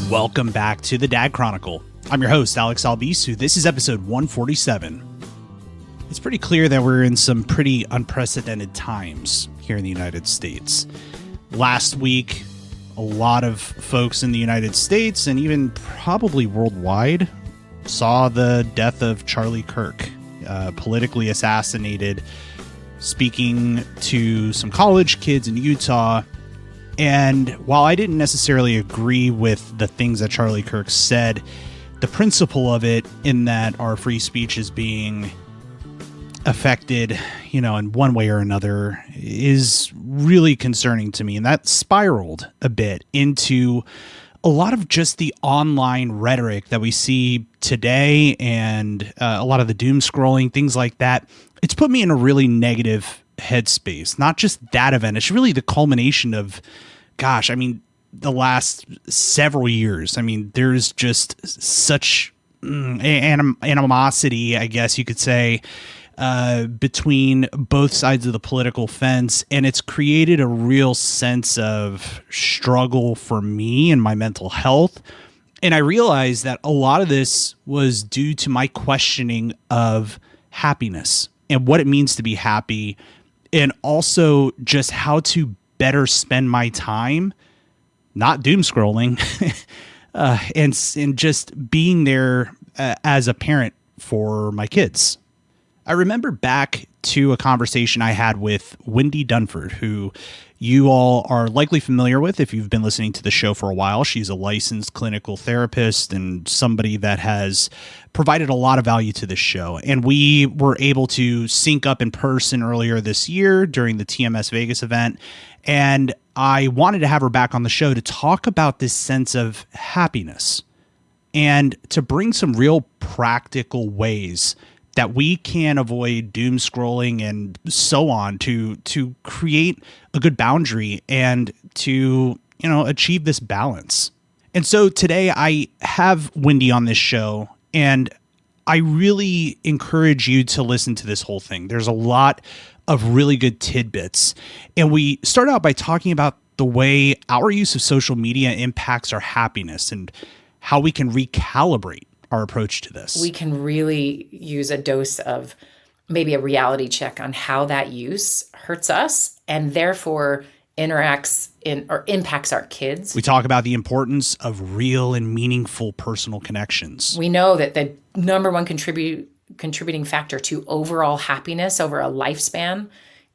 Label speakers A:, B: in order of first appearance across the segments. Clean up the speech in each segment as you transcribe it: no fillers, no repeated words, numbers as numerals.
A: Welcome back to the Dad Chronicle. I'm your host, Alex Albisu. This is episode 147. It's pretty clear that we're in some pretty unprecedented times here in the United States. Last week, a lot of folks in the United States and even probably worldwide saw the death of Charlie Kirk, politically assassinated, speaking to some college kids in Utah. And while I didn't necessarily agree with the things that Charlie Kirk said, the principle of it in that our free speech is being affected, in one way or another is really concerning to me. And that spiraled a bit into a lot of just the online rhetoric that we see today and a lot of the doom scrolling, things like that. It's put me in a really negative headspace. Not just that event. It's really the culmination of, the last several years. There's just such animosity, I guess you could say, between both sides of the political fence. And it's created a real sense of struggle for me and my mental health. And I realized that a lot of this was due to my questioning of happiness and what it means to be happy, and also just how to better spend my time, not doom scrolling, and just being there as a parent for my kids. I remember back to a conversation I had with Wendi Dunford, who you all are likely familiar with if you've been listening to the show for a while. She's a licensed clinical therapist and somebody that has provided a lot of value to this show. And we were able to sync up in person earlier this year during the TMS Vegas event. And I wanted to have her back on the show to talk about this sense of happiness and to bring some real practical ways that we can avoid doom scrolling and so on to create a good boundary and to, achieve this balance. And so today I have Wendi on this show, and I really encourage you to listen to this whole thing. There's a lot of really good tidbits. And we start out by talking about the way our use of social media impacts our happiness and how we can recalibrate our approach to this.
B: We can really use a dose of maybe a reality check on how that use hurts us and therefore impacts our kids.
A: We talk about the importance of real and meaningful personal connections.
B: We know that the number one contributing factor to overall happiness over a lifespan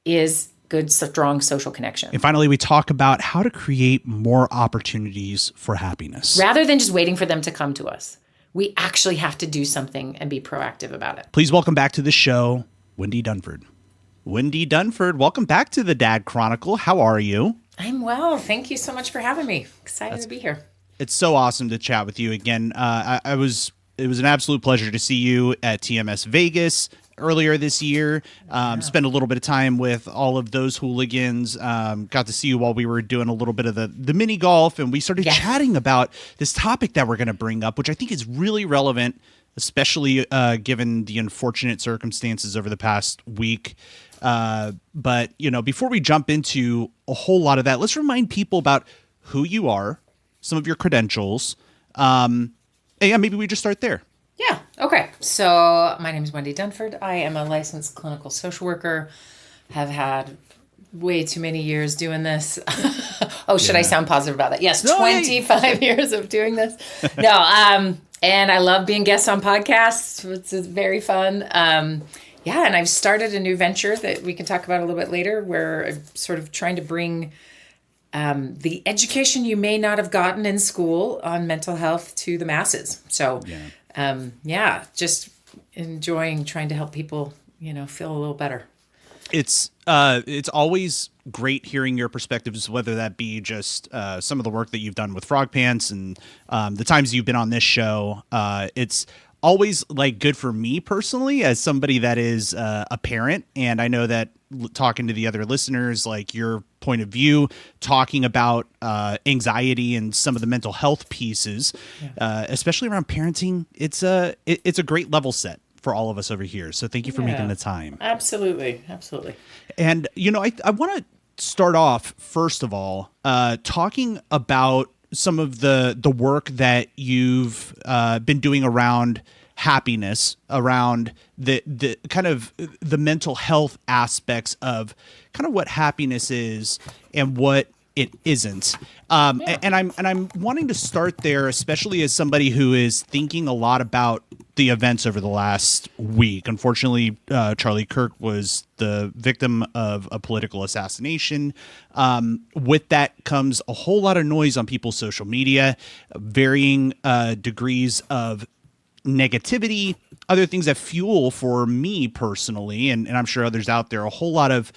B: is good, strong social connection.
A: And finally, we talk about how to create more opportunities for happiness.
B: Rather than just waiting for them to come to us, we actually have to do something and be proactive about it.
A: Please welcome back to the show, Wendi Dunford. Wendi Dunford, welcome back to the Dad Chronicle. How are you?
B: I'm well. Thank you so much for having me. Excited to be here.
A: It's so awesome to chat with you again. It was an absolute pleasure to see you at TMS Vegas earlier this year. Spent a little bit of time with all of those hooligans. Got to see you while we were doing a little bit of the mini golf, and we started chatting about this topic that we're going to bring up, which I think is really relevant, especially given the unfortunate circumstances over the past week. But before we jump into a whole lot of that, let's remind people about who you are, some of your credentials. Maybe we just start there.
B: Yeah. Okay. So my name is Wendi Dunford. I am a licensed clinical social worker. Have had way too many years doing this. Should I sound positive about that? Yes. 25 years of doing this. No. And I love being guests on podcasts. It's very fun. And I've started a new venture that we can talk about a little bit later, where I'm sort of trying to bring the education you may not have gotten in school on mental health to the masses. So, just enjoying trying to help people, feel a little better.
A: It's always great hearing your perspectives, whether that be just some of the work that you've done with Frog Pants and the times you've been on this show. It's always good for me personally as somebody that is a parent, and I know that talking to the other listeners, your point of view, talking about anxiety and some of the mental health pieces, especially around parenting, it's a great level set for all of us over here. So thank you for making the time.
B: Absolutely.
A: And I want to start off first of all talking about some of the work that you've been doing around happiness, around the kind of the mental health aspects of kind of what happiness is and what it isn't. And I'm wanting to start there, especially as somebody who is thinking a lot about the events over the last week. Unfortunately, Charlie Kirk was the victim of a political assassination. With that comes a whole lot of noise on people's social media, varying degrees of negativity, other things that fuel, for me personally, and I'm sure others out there, a whole lot of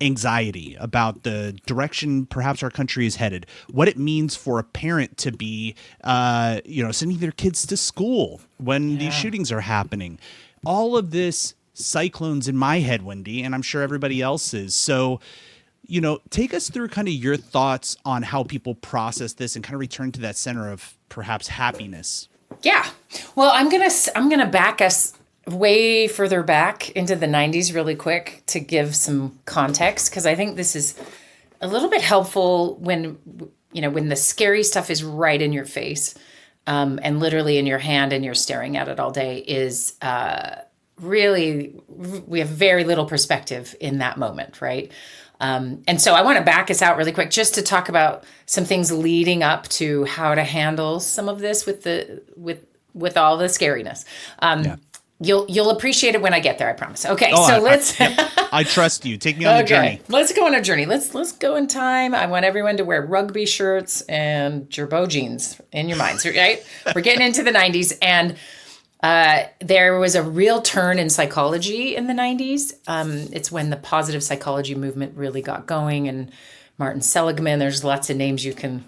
A: anxiety about the direction perhaps our country is headed, what it means for a parent to be, sending their kids to school when these shootings are happening. All of this cyclones in my head, Wendi, and I'm sure everybody else's. So, take us through kind of your thoughts on how people process this and kind of return to that center of perhaps happiness.
B: Yeah. Well, I'm gonna back us way further back into the 90s really quick to give some context, because I think this is a little bit helpful when the scary stuff is right in your face, and literally in your hand and you're staring at it all day, is really, we have very little perspective in that moment, right? And so I want to back us out really quick just to talk about some things leading up to how to handle some of this with all the scariness. You'll appreciate it when I get there, I promise. Okay, let's.
A: I trust you. Take me on the journey.
B: Let's go on a journey. Let's go in time. I want everyone to wear rugby shirts and Gerbeau jeans in your minds, right? We're getting into the 90s, and there was a real turn in psychology in the 90s. It's when the positive psychology movement really got going, and Martin Seligman, there's lots of names you can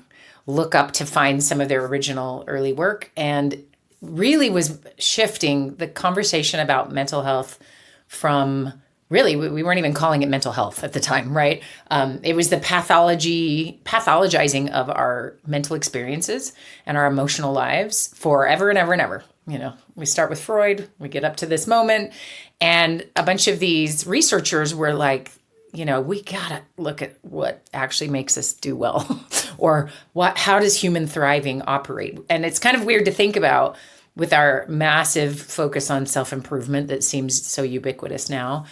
B: look up to find some of their original early work, and really was shifting the conversation about mental health from, really, we weren't even calling it mental health at the time, right? It was the pathologizing of our mental experiences and our emotional lives forever and ever and ever. We start with Freud, we get up to this moment, and a bunch of these researchers were like, we gotta look at what actually makes us do well, or how does human thriving operate? And it's kind of weird to think about with our massive focus on self-improvement that seems so ubiquitous now.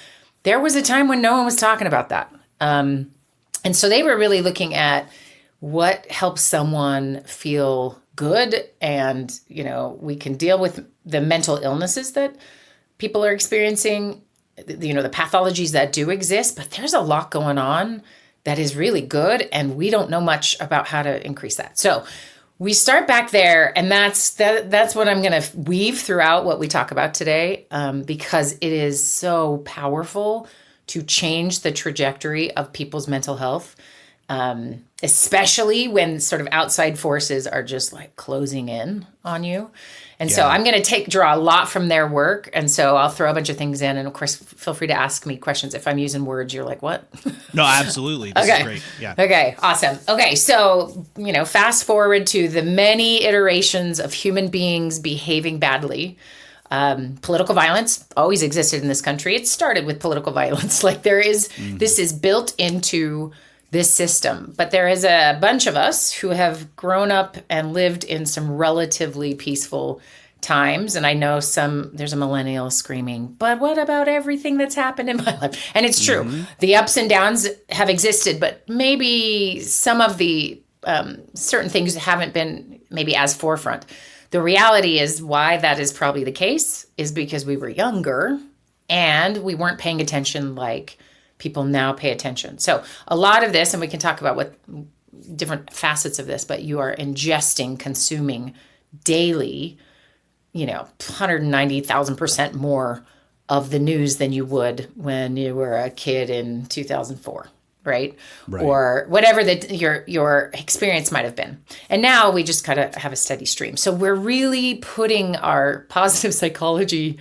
B: There was a time when no one was talking about that. And so they were really looking at what helps someone feel good, and we can deal with the mental illnesses that people are experiencing, the pathologies that do exist, but there's a lot going on that is really good, and we don't know much about how to increase that. So we start back there, and that's what I'm going to weave throughout what we talk about today, because it is so powerful to change the trajectory of people's mental health. Especially when sort of outside forces are just like closing in on you. And so I'm going to draw a lot from their work. And so I'll throw a bunch of things in. And of course, feel free to ask me questions. If I'm using words, you're like, what?
A: No, absolutely. This is great. Yeah.
B: Okay, awesome. Okay, so, fast forward to the many iterations of human beings behaving badly. Political violence always existed in this country. It started with political violence. This is built into this system. But there is a bunch of us who have grown up and lived in some relatively peaceful times. And I know there's a millennial screaming, but what about everything that's happened in my life? And it's true. Mm-hmm. The ups and downs have existed, but maybe some of the certain things haven't been maybe as forefront. The reality is why that is probably the case is because we were younger and we weren't paying attention like people now pay attention. So a lot of this, and we can talk about what different facets of this, but you are ingesting, consuming daily, 190,000% more of the news than you would when you were a kid in 2004, right? Or whatever your experience might have been. And now we just kind of have a steady stream. So we're really putting our positive psychology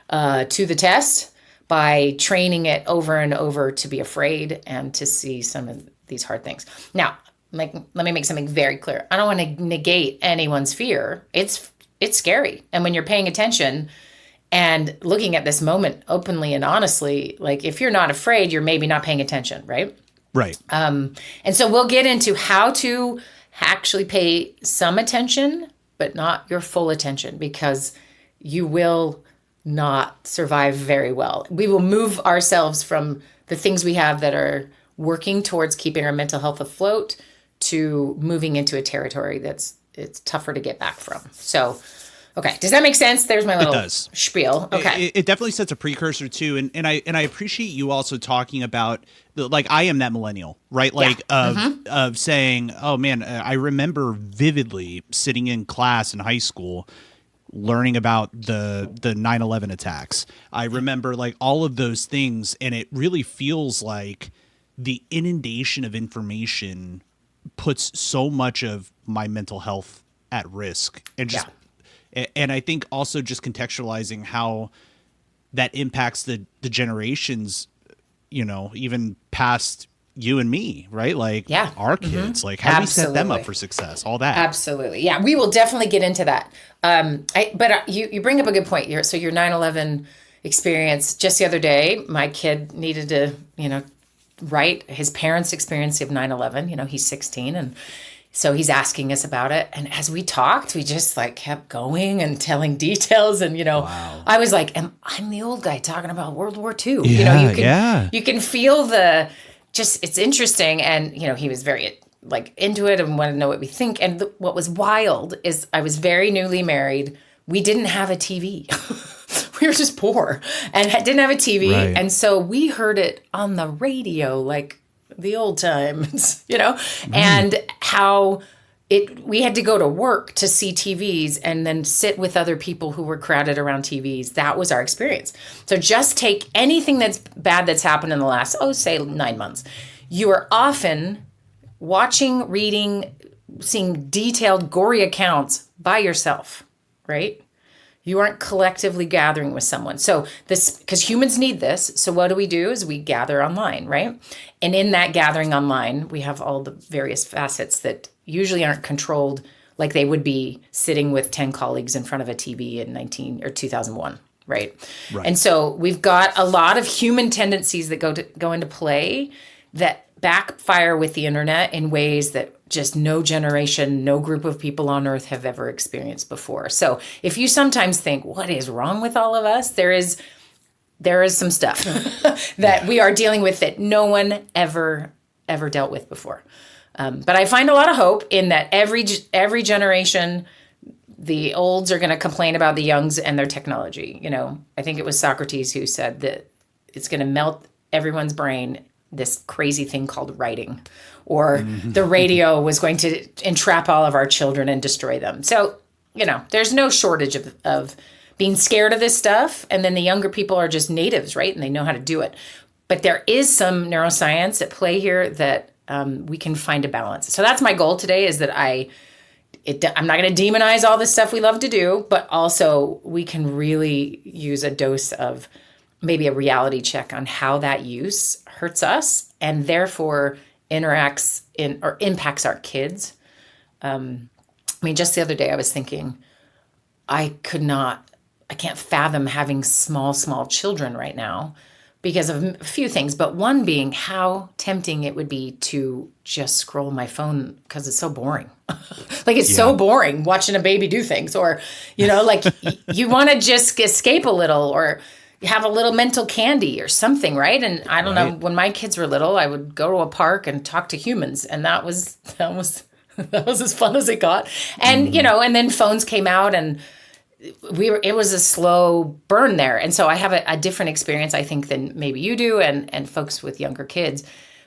B: to the test by training it over and over to be afraid and to see some of these hard things. Now, let me make something very clear. I don't want to negate anyone's fear. It's scary. And when you're paying attention and looking at this moment openly and honestly, like if you're not afraid, you're maybe not paying attention, right?
A: Right.
B: And so we'll get into how to actually pay some attention, but not your full attention, because you will not survive very well. We will move ourselves from the things we have that are working towards keeping our mental health afloat to moving into a territory it's tougher to get back from. So, okay, does that make sense? There's my little spiel. Okay,
A: it definitely sets a precursor too, and I appreciate you also talking about like I am that millennial, right? Like of saying, oh man, I remember vividly sitting in class in high school, learning about the 9/11 attacks. I remember like all of those things, and it really feels like the inundation of information puts so much of my mental health at risk, and just and I think also just contextualizing how that impacts the generations, you know, even past you and me, right? Like our kids, like how do we set them up for success? All that.
B: Absolutely. Yeah, we will definitely get into that. But you bring up a good point. Your 9/11 experience. Just the other day, my kid needed to, write his parents' experience of 9/11. He's 16, and so he's asking us about it. And as we talked, we just like kept going and telling details. And, wow. I was like, I'm the old guy talking about World War II. You can feel it's interesting. And, he was very like into it and wanted to know what we think. And what was wild is I was very newly married. We didn't have a TV. We were just poor and didn't have a TV. Right. And so we heard it on the radio, like the old times, and how we had to go to work to see TVs and then sit with other people who were crowded around TVs. That was our experience. So just take anything that's bad that's happened in the last, say 9 months. You are often watching, reading, seeing detailed, gory accounts by yourself, right? You aren't collectively gathering with someone. So because humans need this. So what do is we gather online, right? And in that gathering online, we have all the various facets that usually aren't controlled like they would be sitting with 10 colleagues in front of a TV in 2001, right? And so we've got a lot of human tendencies that go into play that backfire with the internet in ways that just no generation, no group of people on earth have ever experienced before. So if you sometimes think, what is wrong with all of us? There is some stuff that we are dealing with that no one ever dealt with before. But I find a lot of hope in that every generation, the olds are going to complain about the youngs and their technology. I think it was Socrates who said that it's going to melt everyone's brain, this crazy thing called writing, or the radio was going to entrap all of our children and destroy them. So, there's no shortage of being scared of this stuff. And then the younger people are just natives, right? And they know how to do it. But there is some neuroscience at play here that we can find a balance. So that's my goal today, is that I'm not going to demonize all the stuff we love to do, but also we can really use a dose of maybe a reality check on how that use hurts us and therefore interacts or impacts our kids. Just the other day I was thinking, I can't fathom having small children right now because of a few things, but one being how tempting it would be to just scroll my phone because it's so boring. So boring watching a baby do things, or, you want to just escape a little or have a little mental candy or something, right? And I don't know, when my kids were little, I would go to a park and talk to humans, and that was as fun as it got. And and then phones came out, and it was a slow burn there. And so I have a different experience, I think, than maybe you do and folks with younger kids,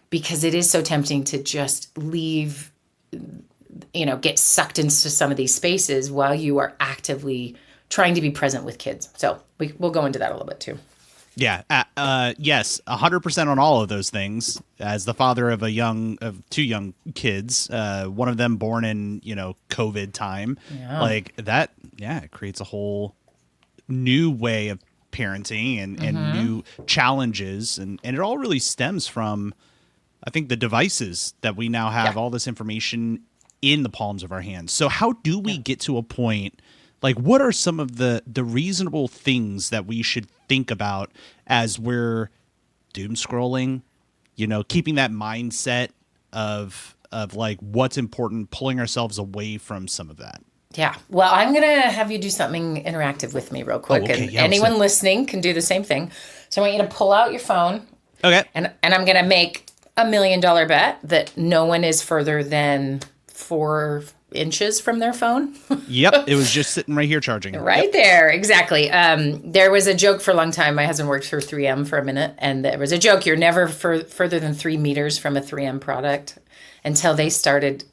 B: because it is so tempting to just leave, get sucked into some of these spaces while you are actively trying to be present with kids. So we'll go into that a little bit too.
A: Yeah. Yes. 100% on all of those things. As the father of two young kids, one of them born in, COVID time, like that. Yeah. It creates a whole new way of parenting and new challenges. And it all really stems from, I think, the devices that we now have all this information in the palms of our hands. So how do we get to a point? Like, what are some of the reasonable things that we should think about as we're doom scrolling, keeping that mindset of of like what's important, pulling ourselves away from some of that.
B: Yeah. Well, I'm going to have you do something interactive with me real quick.
A: Okay.
B: And anyone listening can do the same thing. So I want you to pull out your phone.
A: Okay.
B: And I'm going to make $1 million bet that no one is further than 4 inches from their phone.
A: Yep. It was just sitting right here charging.
B: Right there. Exactly. There was a joke for a long time. My husband worked for 3M for a minute. And there was a joke. You're never further than 3 meters from a 3M product until they started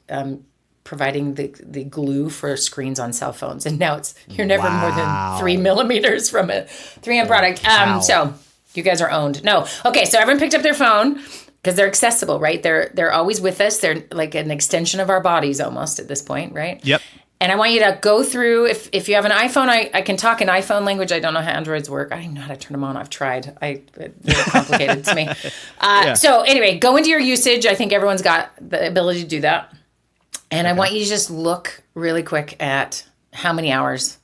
B: providing the glue for screens on cell phones. And now you're never more than 3 millimeters from a 3M product. So you guys are owned. No. Okay. So everyone picked up their phone because they're accessible, right? They're always with us. They're like an extension of our bodies almost at this point, right?
A: Yep.
B: And I want you to go through, if you have an iPhone, I can talk in iPhone language. I don't know how Androids work. I don't even know how to turn them on. I've tried. It's really complicated to me. So anyway, go into your usage. I think everyone's got the ability to do that. And I want you to just look really quick at how many hours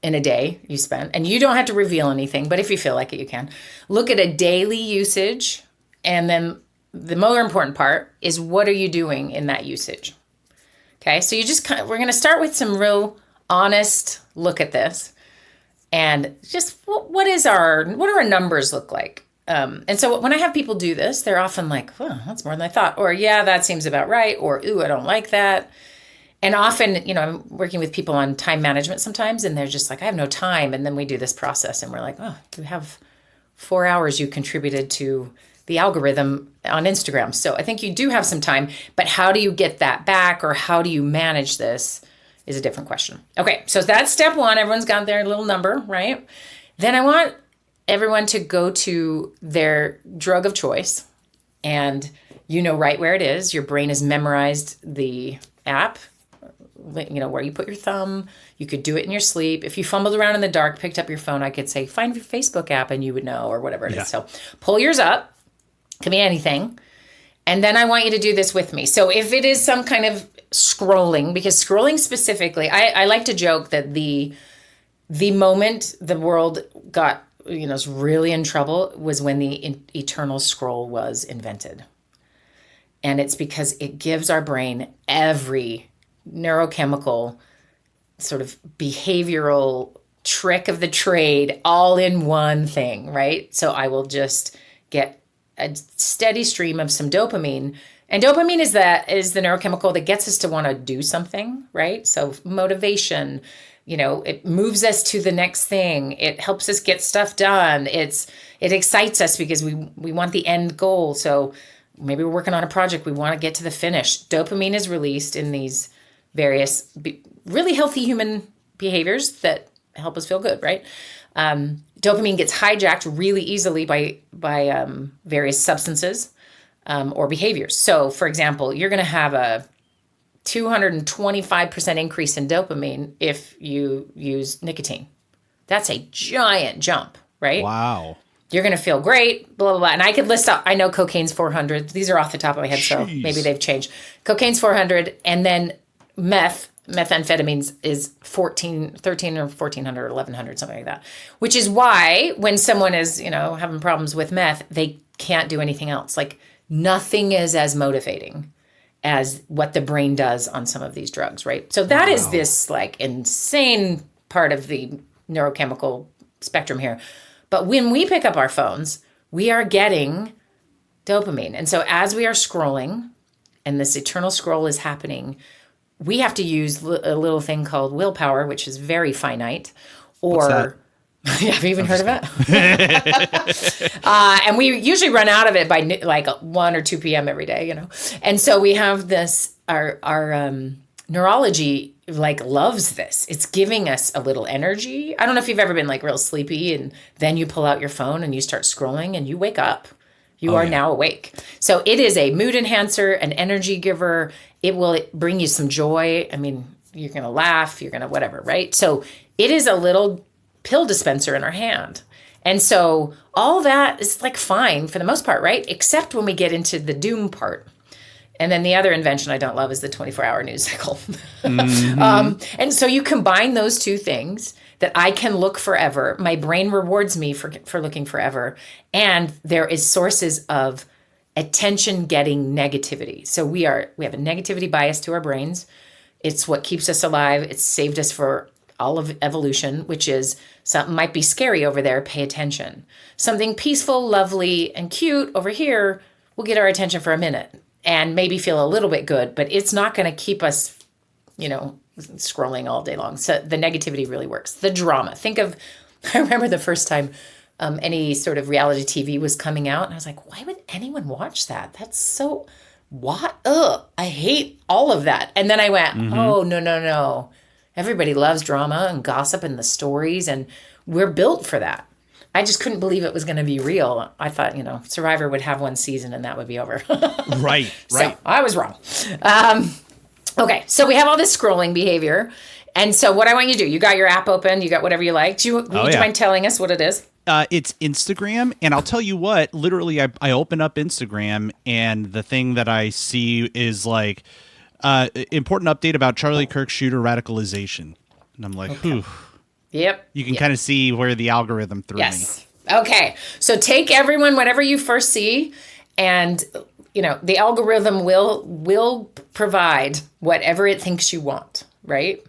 B: in a day you spend. And you don't have to reveal anything, but if you feel like it, you can. Look at a daily usage. And then the more important part is, what are you doing in that usage? Okay, so we're going to start with some real honest look at this. And just what do our numbers look like? And so when I have people do this, they're often like, oh, that's more than I thought. Or, yeah, that seems about right. Or, ooh, I don't like that. And often, I'm working with people on time management sometimes, and they're just like, I have no time. And then we do this process, and we're like, oh, you have 4 hours you contributed to the algorithm on Instagram. So I think you do have some time, but how do you get that back, or how do you manage this is a different question. Okay, so that's step one. Everyone's got their little number, right? Then I want everyone to go to their drug of choice, and right where it is. Your brain has memorized the app, where you put your thumb. You could do it in your sleep. If you fumbled around in the dark, picked up your phone, I could say, find your Facebook app, and you would know, or whatever it is. So pull yours up. Could be anything. And then I want you to do this with me. So if it is some kind of scrolling, because scrolling specifically, I like to joke that the moment the world got is really in trouble was when the eternal scroll was invented. And it's because it gives our brain every neurochemical sort of behavioral trick of the trade all in one thing, right? So I will just get a steady stream of some dopamine. And dopamine is the neurochemical that gets us to want to do something, right? So motivation, it moves us to the next thing. It helps us get stuff done. It excites us because we want the end goal. So maybe we're working on a project. We want to get to the finish. Dopamine is released in these various really healthy human behaviors that help us feel good, right? Dopamine gets hijacked really easily by various substances or behaviors. So, for example, you're going to have a 225% increase in dopamine if you use nicotine. That's a giant jump, right?
A: Wow.
B: You're going to feel great, blah, blah, blah. And I could list out, I know cocaine's 400. These are off the top of my head, so maybe they've changed. Cocaine's 400, and then methamphetamines is 13 or 1400 or 1100, something like that. Which is why when someone is, having problems with meth, they can't do anything else. Like nothing is as motivating as what the brain does on some of these drugs, right? So that is this like insane part of the neurochemical spectrum here. But when we pick up our phones, we are getting dopamine. And so as we are scrolling and this eternal scroll is happening, we have to use a little thing called willpower, which is very finite. Or, have you even heard of it? And we usually run out of it by like 1 or 2 p.m. every day, And so we have this, our neurology like loves this. It's giving us a little energy. I don't know if you've ever been like real sleepy and then you pull out your phone and you start scrolling and you wake up. You are now awake. So it is a mood enhancer, an energy giver. It will bring you some joy. I mean, you're going to laugh, you're going to whatever, right? So it is a little pill dispenser in our hand. And so all that is like fine for the most part, right? Except when we get into the doom part. And then the other invention I don't love is the 24-hour news cycle. Mm-hmm. And so you combine those two things that I can look forever. My brain rewards me for looking forever. And there is sources of attention getting negativity. So we have a negativity bias to our brains. It's what keeps us alive. It's saved us for all of evolution, which is something might be scary over there, pay attention. Something peaceful, lovely, and cute over here will get our attention for a minute and maybe feel a little bit good, but it's not going to keep us, scrolling all day long. So the negativity really works. The drama. I remember the first time any sort of reality TV was coming out, and I was like, why would anyone watch that? That's so, what? Ugh, I hate all of that. And then I went, oh, no. Everybody loves drama and gossip and the stories, and we're built for that. I just couldn't believe it was going to be real. I thought, Survivor would have one season and that would be over.
A: Right.
B: So I was wrong. Okay, so we have all this scrolling behavior. And so what I want you to do, you got your app open, you got whatever you like. Would you mind telling us what it is?
A: It's Instagram, and I'll tell you what, literally I open up Instagram, and the thing that I see is like, important update about Charlie Kirk's shooter radicalization. And I'm like, whew.
B: Yep.
A: You can kind of see where the algorithm threw me.
B: Okay. So take everyone, whatever you first see, and the algorithm will provide whatever it thinks you want, right?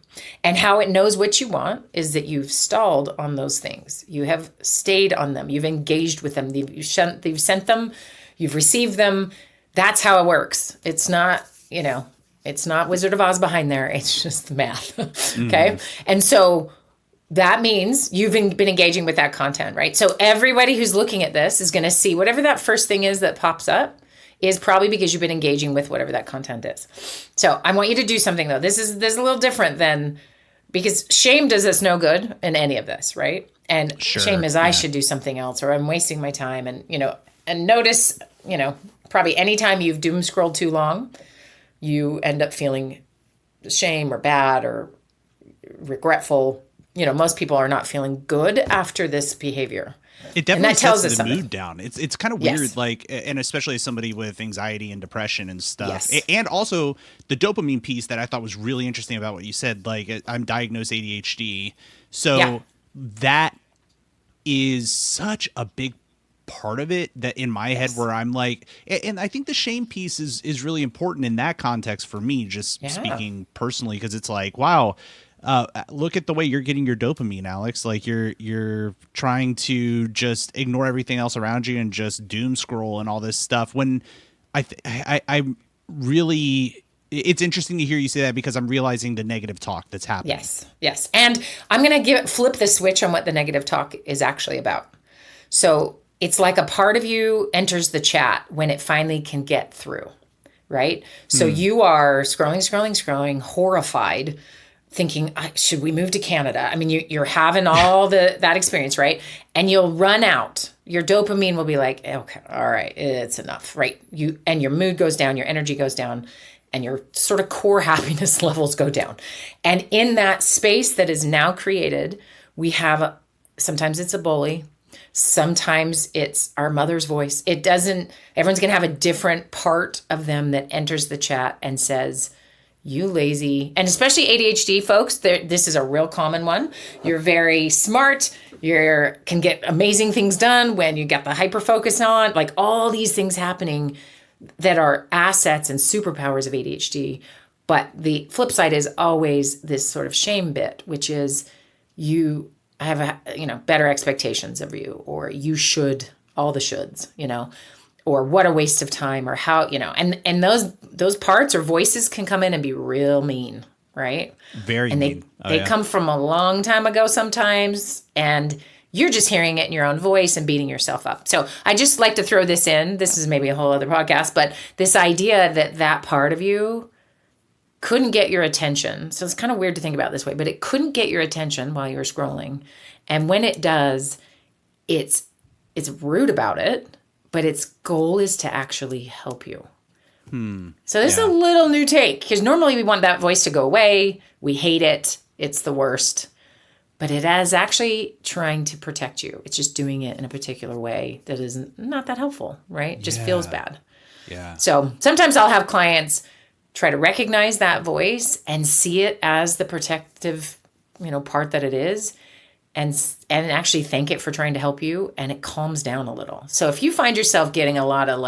B: And how it knows what you want is that you've stalled on those things. You have stayed on them. You've engaged with them. You've sent them. You've received them. That's how it works. It's not, it's not Wizard of Oz behind there. It's just the math. Okay. And so that means you've been engaging with that content, right? So everybody who's looking at this is going to see whatever that first thing is that pops up is probably because you've been engaging with whatever that content is. So I want you to do something, though. This is a little different than, because shame does us no good in any of this, right? And shame is I should do something else, or I'm wasting my time. And, and notice, probably anytime you've doom scrolled too long, you end up feeling shame or bad or regretful. Most people are not feeling good after this behavior.
A: It definitely sets the mood down. It's kind of weird, like, and especially as somebody with anxiety and depression and stuff. Yes. And also the dopamine piece that I thought was really interesting about what you said, like, I'm diagnosed ADHD. So that is such a big part of it that in my head where I'm like, and I think the shame piece is really important in that context for me, just speaking personally, because it's like, wow, look at the way you're getting your dopamine, Alex. Like you're trying to just ignore everything else around you and just doom scroll and all this stuff. When I really, it's interesting to hear you say that, because I'm realizing the negative talk that's happening.
B: Yes. And I'm going to flip the switch on what the negative talk is actually about. So it's like a part of you enters the chat when it finally can get through, right? So you are scrolling, horrified, thinking, should we move to Canada? I mean, you're having all that experience, right? And you'll run out. Your dopamine will be like, okay, all right, it's enough, right? And your mood goes down, your energy goes down, and your sort of core happiness levels go down. And in that space that is now created, we have sometimes it's a bully, sometimes it's our mother's voice. Everyone's going to have a different part of them that enters the chat and says, you lazy, and especially ADHD folks, this is a real common one. You're very smart. You can get amazing things done when you get the hyper focus on, like all these things happening that are assets and superpowers of ADHD. But the flip side is always this sort of shame bit, which is I have better expectations of you, or you should, all the shoulds, or what a waste of time, or how, and those parts or voices can come in and be real mean, right?
A: Very mean.
B: They come from a long time ago sometimes, and you're just hearing it in your own voice and beating yourself up. So I just like to throw this in. This is maybe a whole other podcast, but this idea that part of you couldn't get your attention. So it's kind of weird to think about it this way, but it couldn't get your attention while you were scrolling. And when it does, it's rude about it, but its goal is to actually help you. So this is a little new take, because normally we want that voice to go away. We hate it. It's the worst. But it is actually trying to protect you. It's just doing it in a particular way that is not that helpful, right? It just feels bad. Yeah. So sometimes I'll have clients try to recognize that voice and see it as the protective, part that it is, and actually thank it for trying to help you, and it calms down a little. So if you find yourself getting a lot of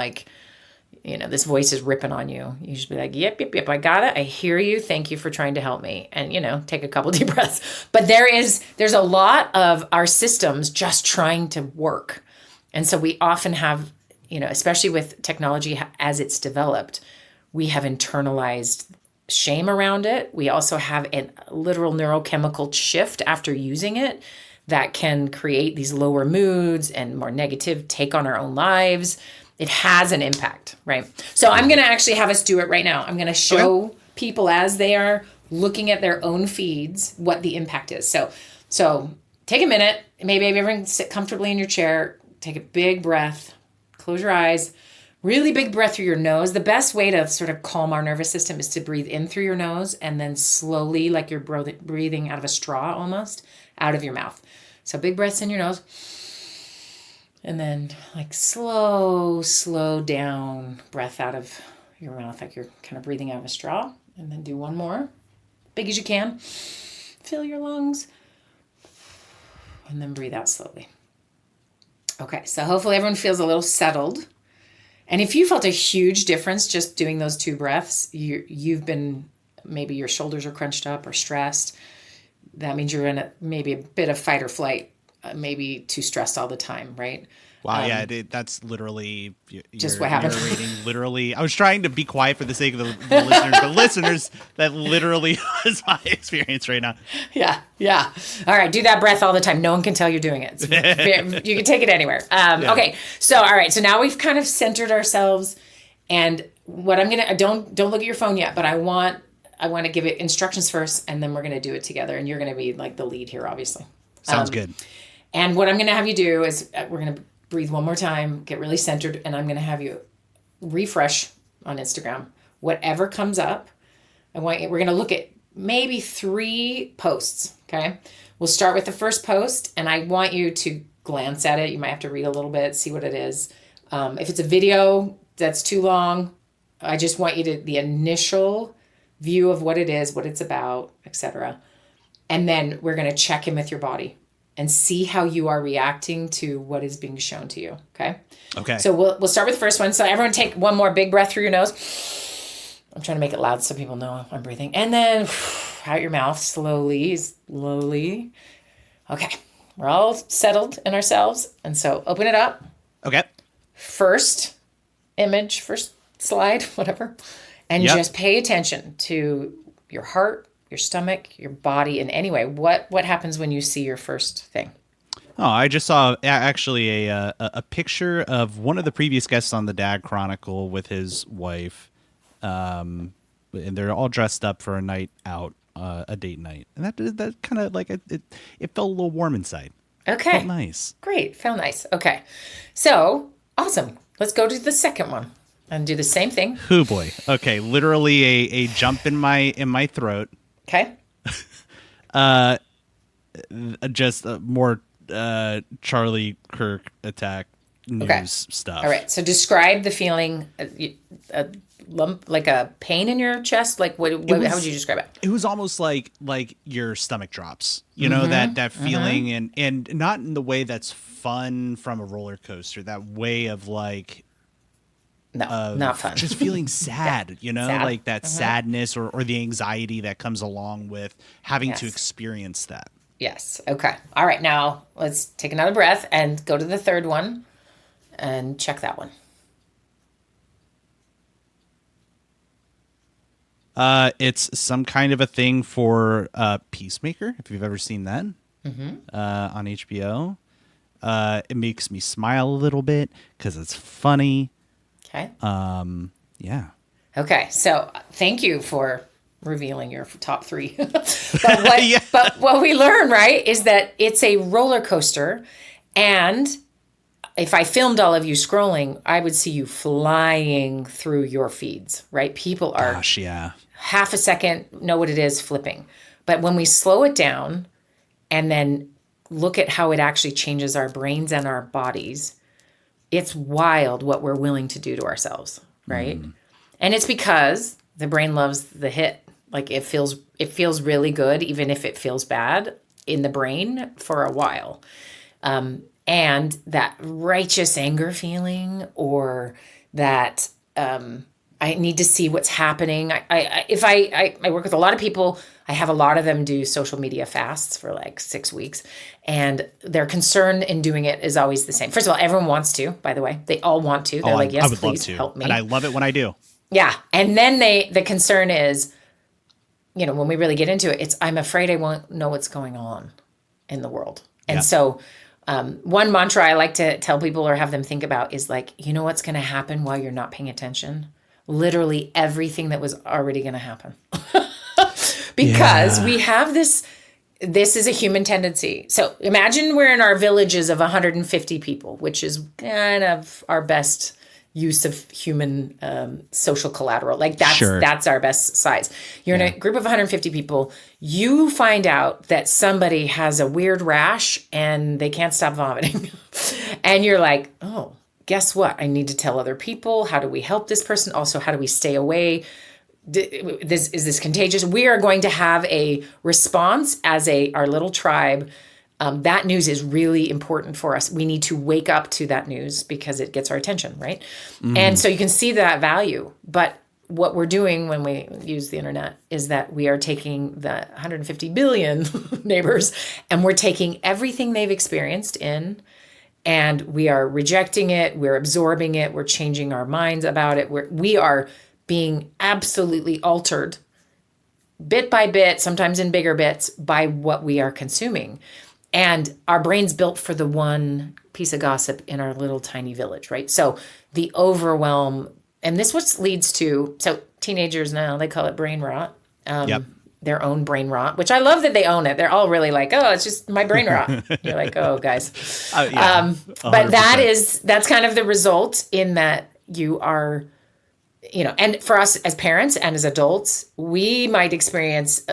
B: this voice is ripping on you, you should be like, yep, I got it. I hear you. Thank you for trying to help me. And, take a couple deep breaths. But there's a lot of our systems just trying to work. And so we often have, especially with technology as it's developed, we have internalized shame around it. We also have a literal neurochemical shift after using it that can create these lower moods and more negative take on our own lives. It has an impact, right? So I'm going to actually have us do it right now. I'm going to show people as they are looking at their own feeds what the impact is. So take a minute. Maybe everyone sit comfortably in your chair. Take a big breath. Close your eyes. Really big breath through your nose. The best way to sort of calm our nervous system is to breathe in through your nose and then slowly, like you're breathing out of a straw almost, out of your mouth. So big breaths in your nose. And then like slow down breath out of your mouth, like you're kind of breathing out of a straw. And then do one more, big as you can. Fill your lungs. And then breathe out slowly. Okay, so hopefully everyone feels a little settled. And if you felt a huge difference just doing those 2 breaths, you've been, maybe your shoulders are crunched up or stressed. That means you're in maybe a bit of fight or flight. Maybe too stressed all the time, right?
A: Wow, that's literally
B: just what happened.
A: Literally, I was trying to be quiet for the sake of the listeners, but listeners, that literally was my experience right now.
B: Yeah. All right, do that breath all the time. No one can tell you're doing it. You can take it anywhere. Okay, so all right, so now we've kind of centered ourselves, and what I'm gonna don't look at your phone yet, but I want to give it instructions first, and then we're gonna do it together, and you're gonna be like the lead here, obviously.
A: Sounds good.
B: And what I'm going to have you do is we're going to breathe one more time, get really centered, and I'm going to have you refresh on Instagram. Whatever comes up, we're going to look at maybe 3 posts, okay? We'll start with the first post, and I want you to glance at it. You might have to read a little bit, see what it is. If it's a video that's too long, I just want you the initial view of what it is, what it's about, etc. And then we're going to check in with your body and see how you are reacting to what is being shown to you. Okay. So we'll start with the first one. So everyone take one more big breath through your nose. I'm trying to make it loud so people know I'm breathing. And then out your mouth, slowly. Okay. We're all settled in ourselves. And so open it up.
A: Okay.
B: First image, first slide, whatever. And just pay attention to your heart, your stomach, your body in any way. What happens when you see your first thing?
A: Oh, I just saw actually a picture of one of the previous guests on the Dad Chronicle with his wife, and they're all dressed up for a night out, a date night, and that kind of like it felt a little warm inside.
B: Okay,
A: felt nice.
B: Great, felt nice. Okay, so awesome. Let's go to the second one and do the same thing.
A: Oh boy. Okay, literally a jump in my throat.
B: Okay.
A: Just more Charlie Kirk attack news stuff.
B: All right. So describe the feeling, a lump, like a pain in your chest. Like how would you describe it?
A: It was almost like your stomach drops. You know, that feeling, and not in the way that's fun from a roller coaster. That way of like.
B: No, not fun.
A: Just feeling sad, sad. Like that sadness or the anxiety that comes along with having to experience that.
B: Yes. Okay. All right. Now let's take another breath and go to the third one and check that one.
A: It's some kind of a thing for Peacemaker, if you've ever seen that, on HBO. It makes me smile a little bit because it's funny.
B: Okay.
A: Yeah.
B: Okay. So thank you for revealing your top 3. But what we learn, right, is that it's a roller coaster. And if I filmed all of you scrolling, I would see you flying through your feeds, right? People are half a second, know what it is, flipping. But when we slow it down and then look at how it actually changes our brains and our bodies, it's wild what we're willing to do to ourselves, right? And it's because the brain loves the hit. Like it feels really good, even if it feels bad in the brain for a while. And that righteous anger feeling or that I need to see what's happening. I work with a lot of people. I have a lot of them do social media fasts for like 6 weeks, and their concern in doing it is always the same. First of all, everyone wants to, by the way, they all want to. They're like, yes,
A: I would
B: please
A: love to.
B: help me.
A: And I love it when I do.
B: Yeah. And then the concern is, when we really get into it, I'm afraid I won't know what's going on in the world. And so one mantra I like to tell people or have them think about is like, what's going to happen while you're not paying attention? Literally everything that was already going to happen. Because we have this is a human tendency. So imagine we're in our villages of 150 people, which is kind of our best use of human social collateral. Like that's our best size. You're in a group of 150 people. You find out that somebody has a weird rash and they can't stop vomiting. And you're like, oh, guess what? I need to tell other people. How do we help this person? Also, how do we stay away? Is this contagious? We are going to have a response as our little tribe. That news is really important for us. We need to wake up to that news because it gets our attention, right? And so you can see that value. But what we're doing when we use the internet is that we are taking the 150 billion neighbors and we're taking everything they've experienced and we are rejecting it. We're absorbing it. We're changing our minds about it. We are being absolutely altered bit by bit, sometimes in bigger bits, by what we are consuming. And our brain's built for the one piece of gossip in our little tiny village, right? So the overwhelm, and this what leads to, so teenagers now, they call it brain rot, their own brain rot, which I love that they own it. They're all really like, oh, it's just my brain rot. You're like, oh, guys. But that's kind of the result in that you are, and for us as parents and as adults, we might experience,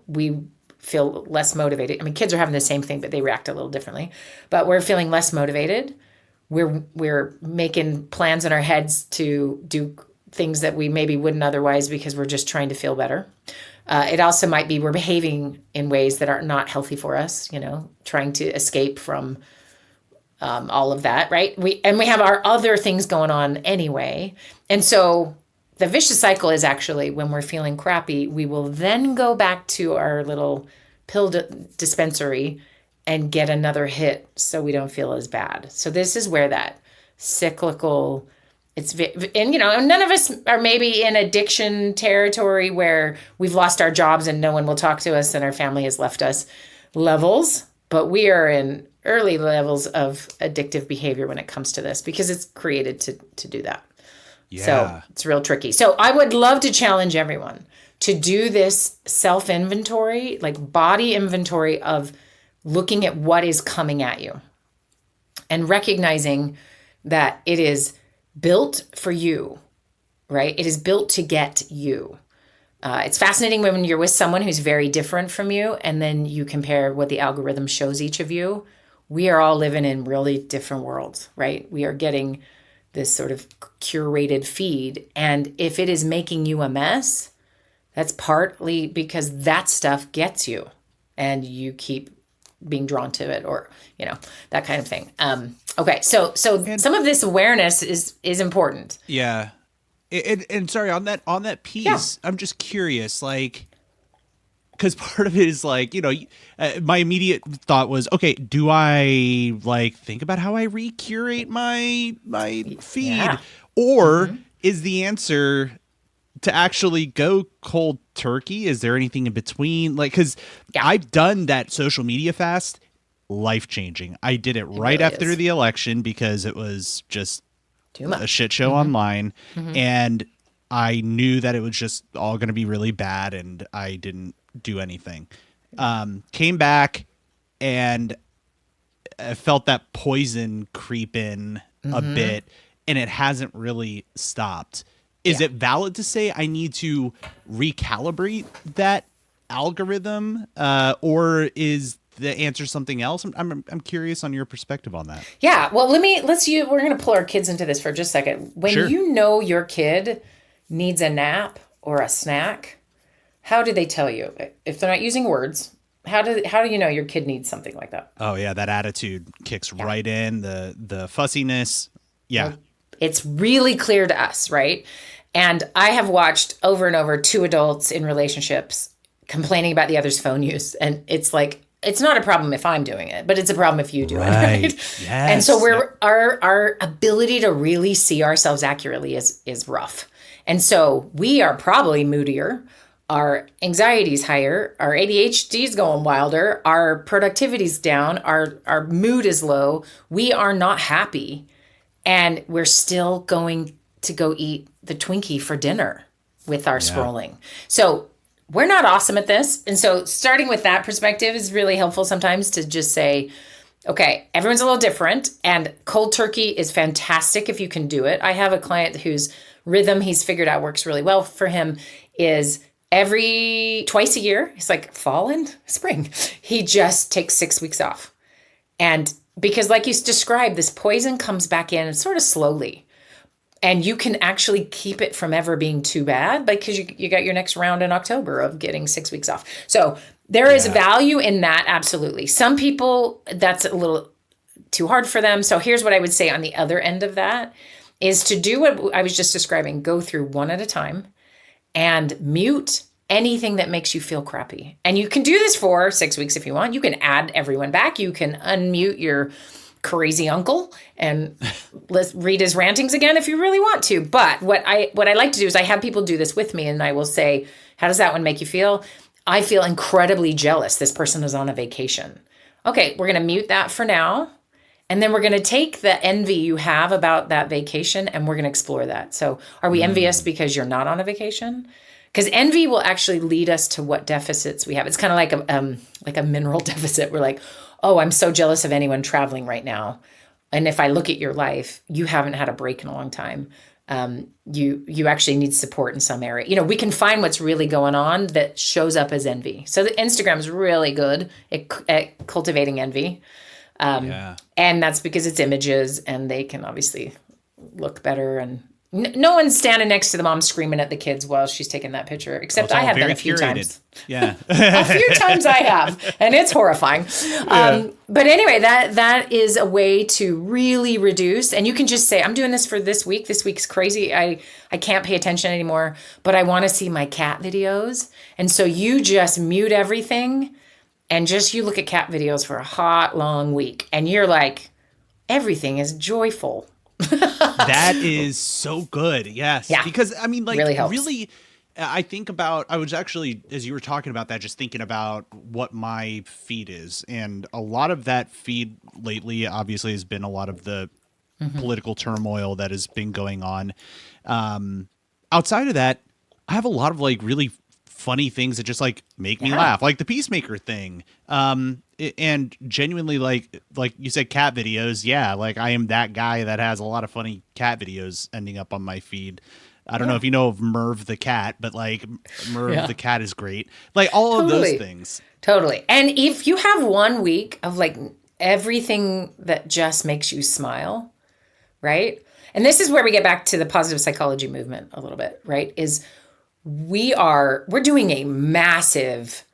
B: we feel less motivated. I mean, kids are having the same thing, but they react a little differently. But we're feeling less motivated. We're making plans in our heads to do things that we maybe wouldn't otherwise because we're just trying to feel better. It also might be we're behaving in ways that are not healthy for us, trying to escape from all of that, right? We have our other things going on anyway. And so the vicious cycle is actually when we're feeling crappy, we will then go back to our little pill dispensary and get another hit so we don't feel as bad. So this is where that cyclical, and none of us are maybe in addiction territory where we've lost our jobs and no one will talk to us and our family has left us levels, but we are in early levels of addictive behavior when it comes to this because it's created to do that. Yeah. So it's real tricky. So I would love to challenge everyone to do this self-inventory, like body inventory of looking at what is coming at you and recognizing that it is built for you, right? It is built to get you. It's fascinating when you're with someone who's very different from you and then you compare what the algorithm shows each of you. We are all living in really different worlds, right? We are getting this sort of curated feed. And if it is making you a mess, that's partly because that stuff gets you and you keep being drawn to it or, that kind of thing. Okay. So some of this awareness is important.
A: Yeah. And sorry, on that piece, I'm just curious, like, because part of it is like, my immediate thought was, okay, do I like think about how I recurate my feed, or is the answer to actually go cold turkey? Is there anything in between? Like, because I've done that social media fast, life-changing. I did it right really after the election because it was just too much. A shit show online, and I knew that it was just all going to be really bad, and I didn't do anything. Came back and I felt that poison creep in a bit, and it hasn't really stopped. Is it valid to say I need to recalibrate that algorithm, or is the answer something else? I'm curious on your perspective on that.
B: Yeah. Well, we're going to pull our kids into this for just a second. When your kid needs a nap or a snack, how do they tell you? If they're not using words, how do you know your kid needs something like that?
A: Oh yeah, that attitude kicks right in, the fussiness. Yeah.
B: It's really clear to us, right? And I have watched over and over 2 adults in relationships complaining about the other's phone use. And it's like, it's not a problem if I'm doing it, but it's a problem if you do it, right?
A: Yes.
B: And so our ability to really see ourselves accurately is rough. And so we are probably moodier. Our anxiety's higher, our ADHD's going wilder, our productivity's down, our mood is low. We are not happy. And we're still going to go eat the Twinkie for dinner with our scrolling. So we're not awesome at this. And so starting with that perspective is really helpful sometimes to just say, okay, everyone's a little different, and cold turkey is fantastic if you can do it. I have a client whose rhythm he's figured out works really well for him is twice a year. It's like fall and spring. He just takes 6 weeks off. And because like you described, this poison comes back in sort of slowly. And you can actually keep it from ever being too bad because you got your next round in October of getting 6 weeks off. So there is value in that, absolutely. Some people, that's a little too hard for them. So here's what I would say on the other end of that is to do what I was just describing. Go through one at a time and mute anything that makes you feel crappy. And you can do this for 6 weeks if you want. You can add everyone back. You can unmute your crazy uncle and let's read his rantings again if you really want to. But what I like to do is I have people do this with me, and I will say, how does that one make you feel? I feel incredibly jealous. This person is on a vacation. Okay, we're going to mute that for now. And then we're going to take the envy you have about that vacation and we're going to explore that. So are we envious because you're not on a vacation? Because envy will actually lead us to what deficits we have. It's kind of like a mineral deficit. We're like, oh, I'm so jealous of anyone traveling right now. And if I look at your life, you haven't had a break in a long time. You actually need support in some area. You know, we can find what's really going on that shows up as envy. So the Instagram is really good at cultivating envy. And that's because it's images and they can obviously look better, and no one's standing next to the mom screaming at the kids while she's taking that picture, except I have been a few times.
A: Yeah.
B: A few times I have, and it's horrifying. But anyway, that is a way to really reduce, and you can just say, I'm doing this for this week. This week's crazy. I can't pay attention anymore, but I want to see my cat videos. And so you just mute everything and just you look at cat videos for a hot, long week, and you're like, everything is joyful.
A: That is so good. Yes.
B: Yeah.
A: Because I mean, like,
B: really,
A: I think about, I was actually, as you were talking about that, just thinking about what my feed is. And a lot of that feed lately, obviously, has been a lot of the political turmoil that has been going on. Outside of that, I have a lot of like really funny things that just like make me laugh, like the Peacemaker thing. And genuinely, like you said, cat videos. Yeah. Like I am that guy that has a lot of funny cat videos ending up on my feed. I don't know if you know of Merv the cat, but like Merv the cat is great. Like all of those things.
B: Totally. And if you have 1 week of like everything that just makes you smile, right? And this is where we get back to the positive psychology movement a little bit, right? Is we're doing a massive,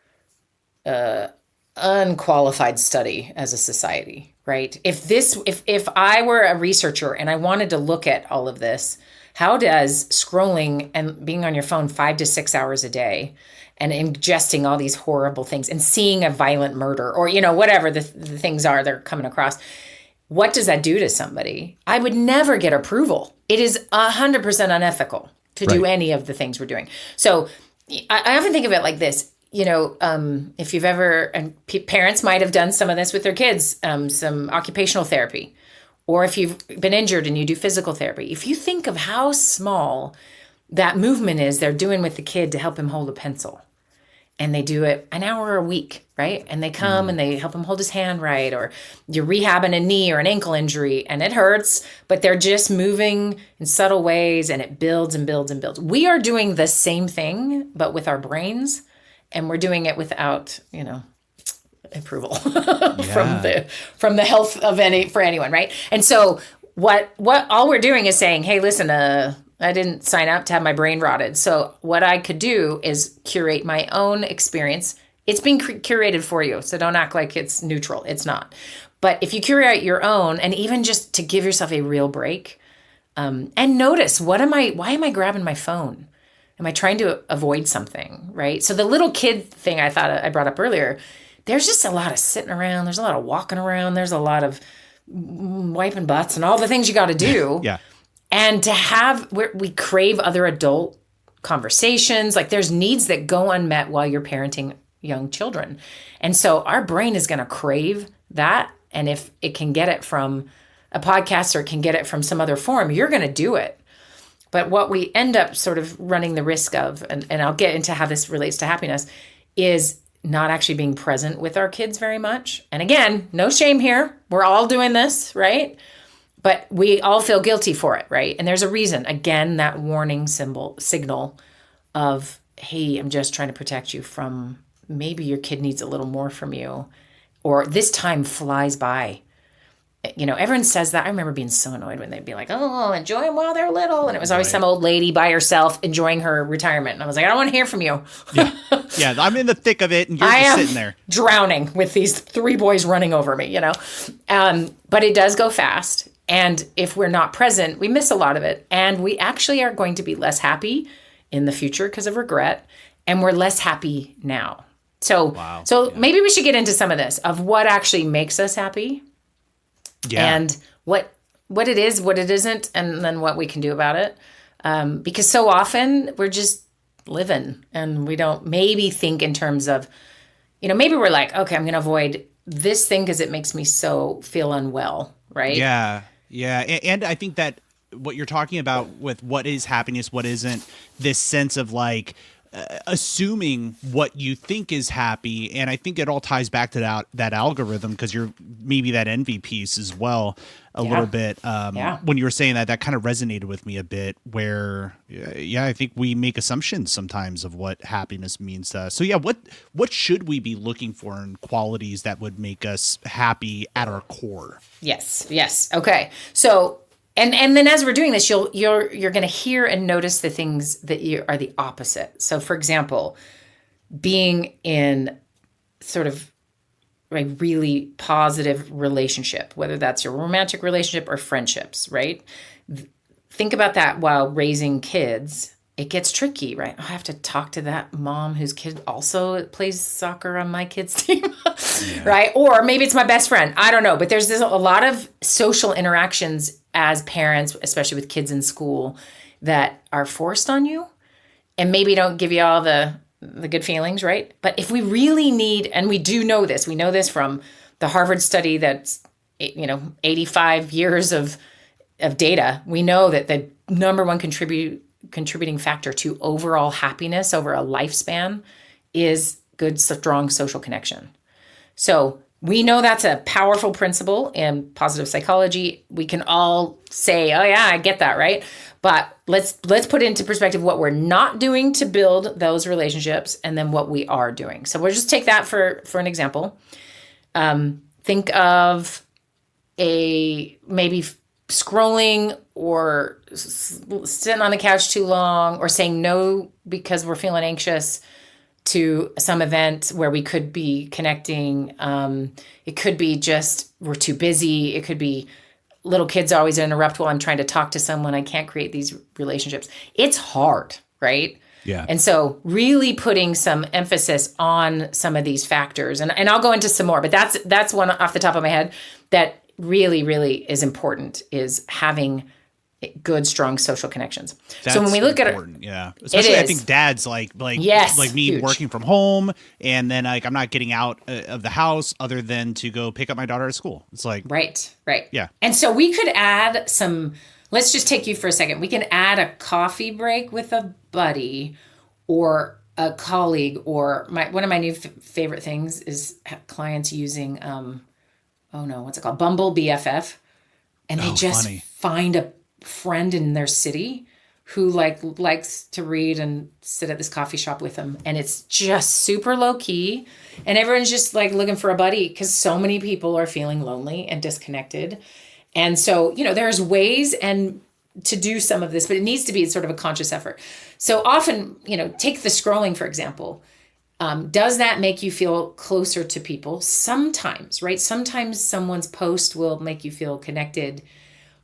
B: unqualified study as a society, right? If I were a researcher and I wanted to look at all of this, how does scrolling and being on your phone 5 to 6 hours a day and ingesting all these horrible things and seeing a violent murder or, you know, whatever the things are they're coming across, what does that do to somebody? I would never get approval. It is 100% unethical to do any of the things we're doing. So I often think of it like this. You know, if you've ever, and parents might have done some of this with their kids, some occupational therapy, or if you've been injured and you do physical therapy, if you think of how small that movement is they're doing with the kid to help him hold a pencil, and they do it an hour a week, right? And they come and they help him hold his hand right, or you're rehabbing a knee or an ankle injury and it hurts, but they're just moving in subtle ways and it builds and builds and builds. We are doing the same thing, but with our brains. And we're doing it without, you know, approval from the health of for anyone, right? And so what all we're doing is saying, hey, listen, I didn't sign up to have my brain rotted. So what I could do is curate my own experience. It's being curated for you, so don't act like it's neutral. It's not. But if you curate your own, and even just to give yourself a real break, And notice, why am I grabbing my phone? Am I trying to avoid something, right? So the little kid thing I thought I brought up earlier, there's just a lot of sitting around. There's a lot of walking around. There's a lot of wiping butts and all the things you got to do.
A: Yeah.
B: And to have, we crave other adult conversations. Like there's needs that go unmet while you're parenting young children. And so our brain is going to crave that. And if it can get it from a podcast or it can get it from some other form, you're going to do it. But what we end up sort of running the risk of, and I'll get into how this relates to happiness, is not actually being present with our kids very much. And again, no shame here. We're all doing this, right? But we all feel guilty for it, right? And there's a reason. Again, that warning signal of, hey, I'm just trying to protect you from maybe your kid needs a little more from you, or this time flies by. You know, everyone says that. I remember being so annoyed when they'd be like, oh, enjoy them while they're little. And it was always some old lady by herself enjoying her retirement. And I was like, I don't want to hear from you.
A: Yeah, I'm in the thick of it and you're just sitting there.
B: Drowning with these 3 boys running over me, you know. But it does go fast. And if we're not present, we miss a lot of it. And we actually are going to be less happy in the future because of regret. And we're less happy now. So, maybe we should get into some of this, of what actually makes us happy. Yeah. And what it is, what it isn't, and then what we can do about it. Because so often we're just living and we don't maybe think in terms of, you know, maybe we're like, okay, I'm going to avoid this thing because it makes me so feel unwell, right?
A: Yeah. Yeah. And I think that what you're talking about with what is happiness, what isn't, this sense of like, assuming what you think is happy. And I think it all ties back to that algorithm, because you're maybe that envy piece as well a little bit. When you were saying that kind of resonated with me a bit, where, I think we make assumptions sometimes of what happiness means to us. So what should we be looking for in qualities that would make us happy at our core?
B: Yes. Okay. So, And then as we're doing this, you're going to hear and notice the things that are the opposite. So, for example, being in sort of a really positive relationship, whether that's your romantic relationship or friendships, right? Think about that while raising kids. It gets tricky, right? I have to talk to that mom whose kid also plays soccer on my kid's team, right? Or maybe it's my best friend. I don't know. But there's a lot of social interactions as parents, especially with kids in school, that are forced on you and maybe don't give you all the good feelings, right? But if we really need, and we do know this, we know this from the Harvard study that's, 85 years of data. We know that the number one contributing factor to overall happiness over a lifespan is good, strong social connection. So we know that's a powerful principle in positive psychology. We can all say, oh yeah, I get that, right? But let's put into perspective what we're not doing to build those relationships and then what we are doing. So we'll just take that for an example. Think of maybe scrolling or sitting on the couch too long, or saying no because we're feeling anxious to some event where we could be connecting. It could be just we're too busy. It could be little kids always interrupt while I'm trying to talk to someone. I can't create these relationships. It's hard, right?
A: Yeah.
B: And so really putting some emphasis on some of these factors, and I'll go into some more, but that's one off the top of my head that really, really is important, is having good, strong social connections. So when we look
A: important,
B: at it,
A: yeah, especially I think dads like me
B: huge.
A: Working from home, and then I'm not getting out of the house other than to go pick up my daughter at school. It's like
B: right,
A: yeah.
B: And so we could add some. Let's just take you for a second. We can add a coffee break with a buddy or a colleague, or one of my new favorite things is clients using what's it called? Bumble BFF, and they just find a friend in their city who likes to read and sit at this coffee shop with them, and it's just super low key, and everyone's just like looking for a buddy because so many people are feeling lonely and disconnected. And so there's ways and to do some of this, but it needs to be sort of a conscious effort. So often take the scrolling for example. Does that make you feel closer to people? Sometimes, right? Sometimes someone's post will make you feel connected.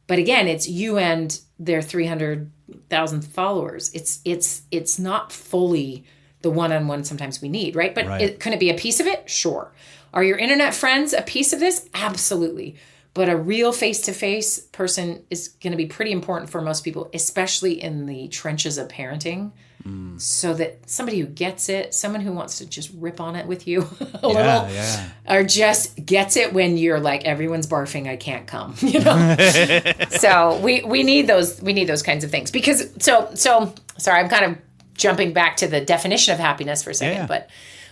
B: But again, it's you and their 300,000 followers. It's not fully the one-on-one sometimes we need, right? But can it be a piece of it? Sure. Are your internet friends a piece of this? Absolutely. But a real face-to-face person is going to be pretty important for most people, especially in the trenches of parenting. So that somebody who gets it, someone who wants to just rip on it with you a little, or just gets it when you're like, everyone's barfing, I can't come, So we need those kinds of things because so sorry, I'm kind of jumping back to the definition of happiness for a second, but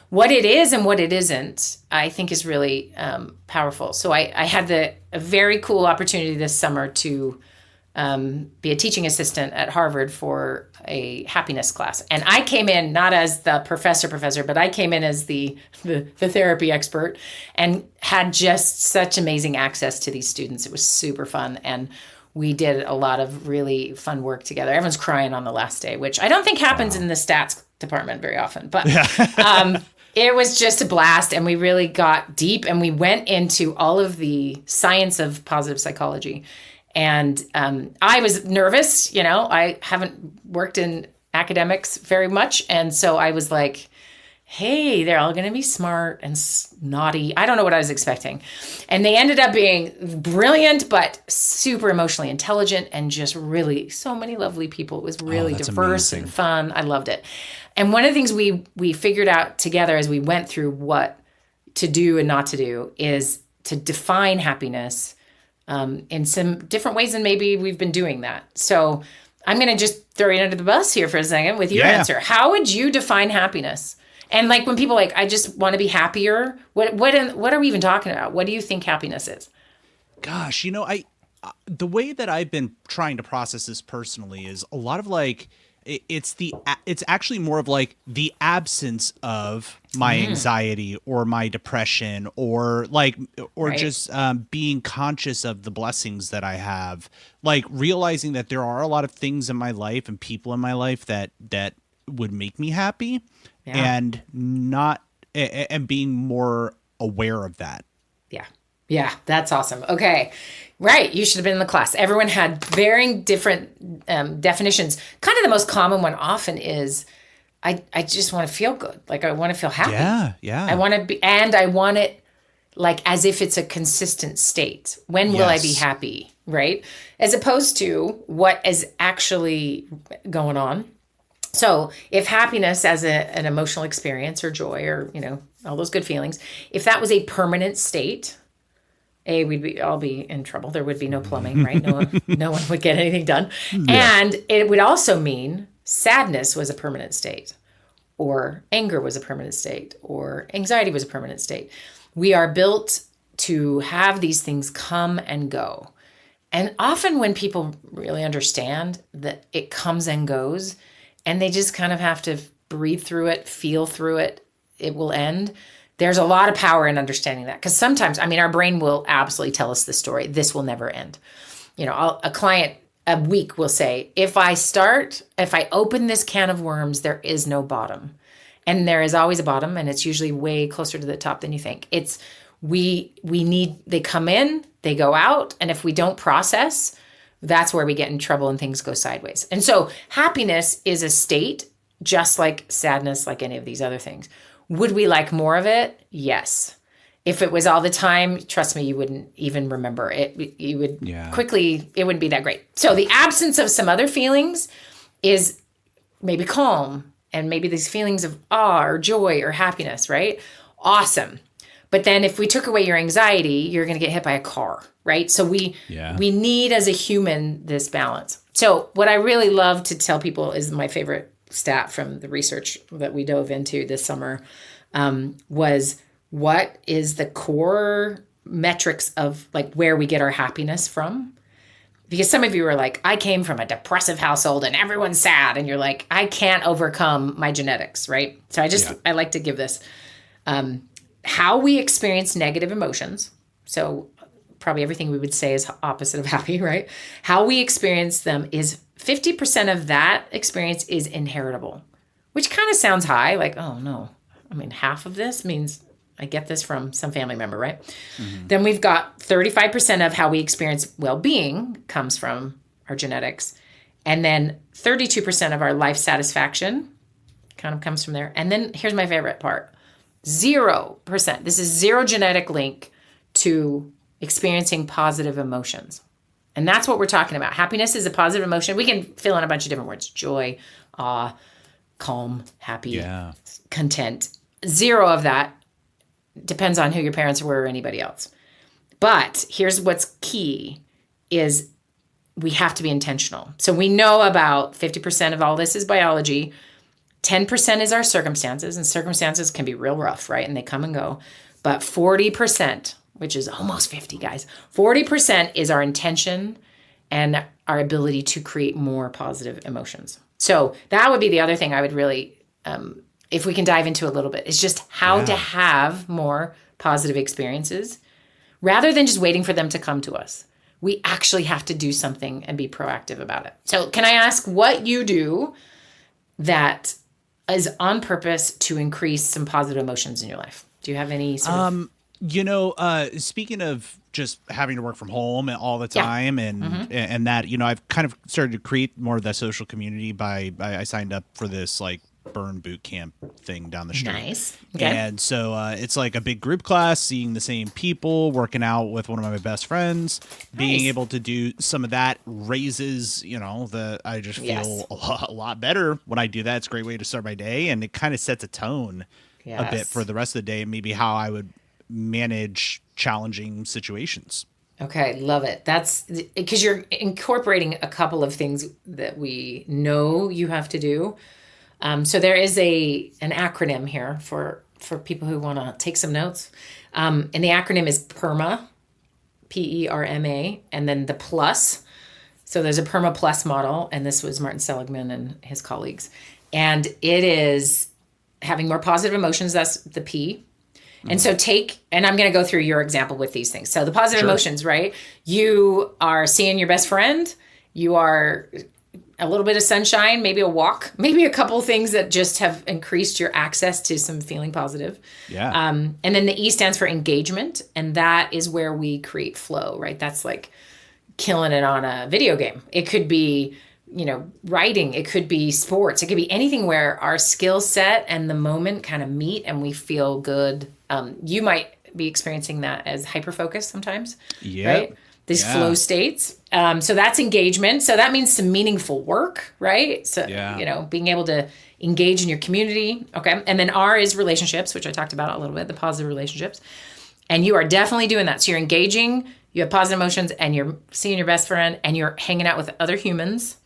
B: what it is and what it isn't, I think is really powerful. So I had a very cool opportunity this summer to be a teaching assistant at Harvard for a happiness class. And I came in not as the professor, but I came in as the therapy expert and had just such amazing access to these students. It was super fun. And we did a lot of really fun work together. Everyone's crying on the last day, which I don't think happens in the stats department very often, but it was just a blast. And we really got deep and we went into all of the science of positive psychology. And I was nervous, I haven't worked in academics very much. And so I was like, hey, they're all going to be smart and naughty. I don't know what I was expecting. And they ended up being brilliant, but super emotionally intelligent and just really so many lovely people. It was really diverse and fun. I loved it. And one of the things we figured out together as we went through what to do and not to do is to define happiness in some different ways than maybe we've been doing that. So I'm going to just throw you under the bus here for a second with your answer. How would you define happiness? And like when people I just want to be happier, what are we even talking about? What do you think happiness is?
A: Gosh, the way that I've been trying to process this personally is a lot of it's actually more of like the absence of my anxiety or my depression or just being conscious of the blessings that I have, like realizing that there are a lot of things in my life and people in my life that would make me happy and being more aware of that.
B: Yeah, that's awesome. Okay. Right. You should have been in the class. Everyone had varying different definitions. Kind of the most common one often is, I just want to feel good. Like I want to feel happy. Yeah. I want to be, and I want it like as if it's a consistent state. When will I be happy? Right. As opposed to what is actually going on. So if happiness as an emotional experience or joy or, all those good feelings, if that was a permanent state, we'd all be in trouble. There would be no plumbing, right? No one would get anything done. Yeah. And it would also mean sadness was a permanent state, or anger was a permanent state, or anxiety was a permanent state. We are built to have these things come and go. And often when people really understand that it comes and goes, and they just kind of have to breathe through it, feel through it, it will end. There's a lot of power in understanding that. Because sometimes, our brain will absolutely tell us the story. This will never end. A client a week will say, if I open this can of worms, there is no bottom. And there is always a bottom, and it's usually way closer to the top than you think. It's, they come in, they go out, and if we don't process, that's where we get in trouble and things go sideways. And so happiness is a state, just like sadness, like any of these other things. Would we like more of it? Yes. If it was all the time, trust me, you wouldn't even remember it. You would quickly, it wouldn't be that great. So the absence of some other feelings is maybe calm and maybe these feelings of awe or joy or happiness, right? Awesome. But then if we took away your anxiety, you're going to get hit by a car, right? So we need as a human this balance. So what I really love to tell people is my favorite stat from the research that we dove into this summer was what is the core metrics of like where we get our happiness from? Because some of you are like, I came from a depressive household and everyone's sad. And you're like, I can't overcome my genetics, right? So I like to give this, how we experience negative emotions. So probably everything we would say is opposite of happy, right? How we experience them is 50% of that experience is inheritable, which kind of sounds high. Like, oh no, half of this means I get this from some family member, right? Then we've got 35% of how we experience well-being comes from our genetics. And then 32% of our life satisfaction kind of comes from there. And then here's my favorite part. 0%. This is zero genetic link to experiencing positive emotions. And that's what we're talking about. Happiness is a positive emotion. We can fill in a bunch of different words. Joy, awe, calm, happy, content. Zero of that depends on who your parents were or anybody else. But here's what's key is we have to be intentional. So we know about 50% of all this is biology. 10% is our circumstances, and circumstances can be real rough, right? And they come and go. But 40%, which is almost 50, guys, 40% is our intention and our ability to create more positive emotions. So that would be the other thing I would really, if we can dive into a little bit, is just how to have more positive experiences rather than just waiting for them to come to us. We actually have to do something and be proactive about it. So can I ask what you do that is on purpose to increase some positive emotions in your life? Do you have any sort of...
A: Speaking of just having to work from home all the time and that, I've kind of started to create more of that social community I signed up for this like burn boot camp thing down the street.
B: Nice. Okay.
A: And so it's like a big group class, seeing the same people, working out with one of my best friends, being able to do some of that raises, I just feel a lot better when I do that. It's a great way to start my day, and it kind of sets a tone a bit for the rest of the day, and maybe how I would manage challenging situations.
B: Okay, love it. That's because you're incorporating a couple of things that we know you have to do. So there is an acronym here for people who want to take some notes. And the acronym is PERMA, PERMA, and then the plus. So there's a PERMA plus model, and this was Martin Seligman and his colleagues. And it is having more positive emotions. That's the P. And so and I'm going to go through your example with these things. So the positive emotions, right? You are seeing your best friend. You are a little bit of sunshine, maybe a walk, maybe a couple of things that just have increased your access to some feeling positive.
A: Yeah.
B: And then the E stands for engagement. And that is where we create flow, right? That's like killing it on a video game. It could be, writing. It could be sports. It could be anything where our skill set and the moment kind of meet and we feel good. You might be experiencing that as hyper-focus sometimes, right? These flow states. So that's engagement. So that means some meaningful work, right? So, being able to engage in your community. Okay. And then R is relationships, which I talked about a little bit, the positive relationships. And you are definitely doing that. So you're engaging, you have positive emotions, and you're seeing your best friend, and you're hanging out with other humans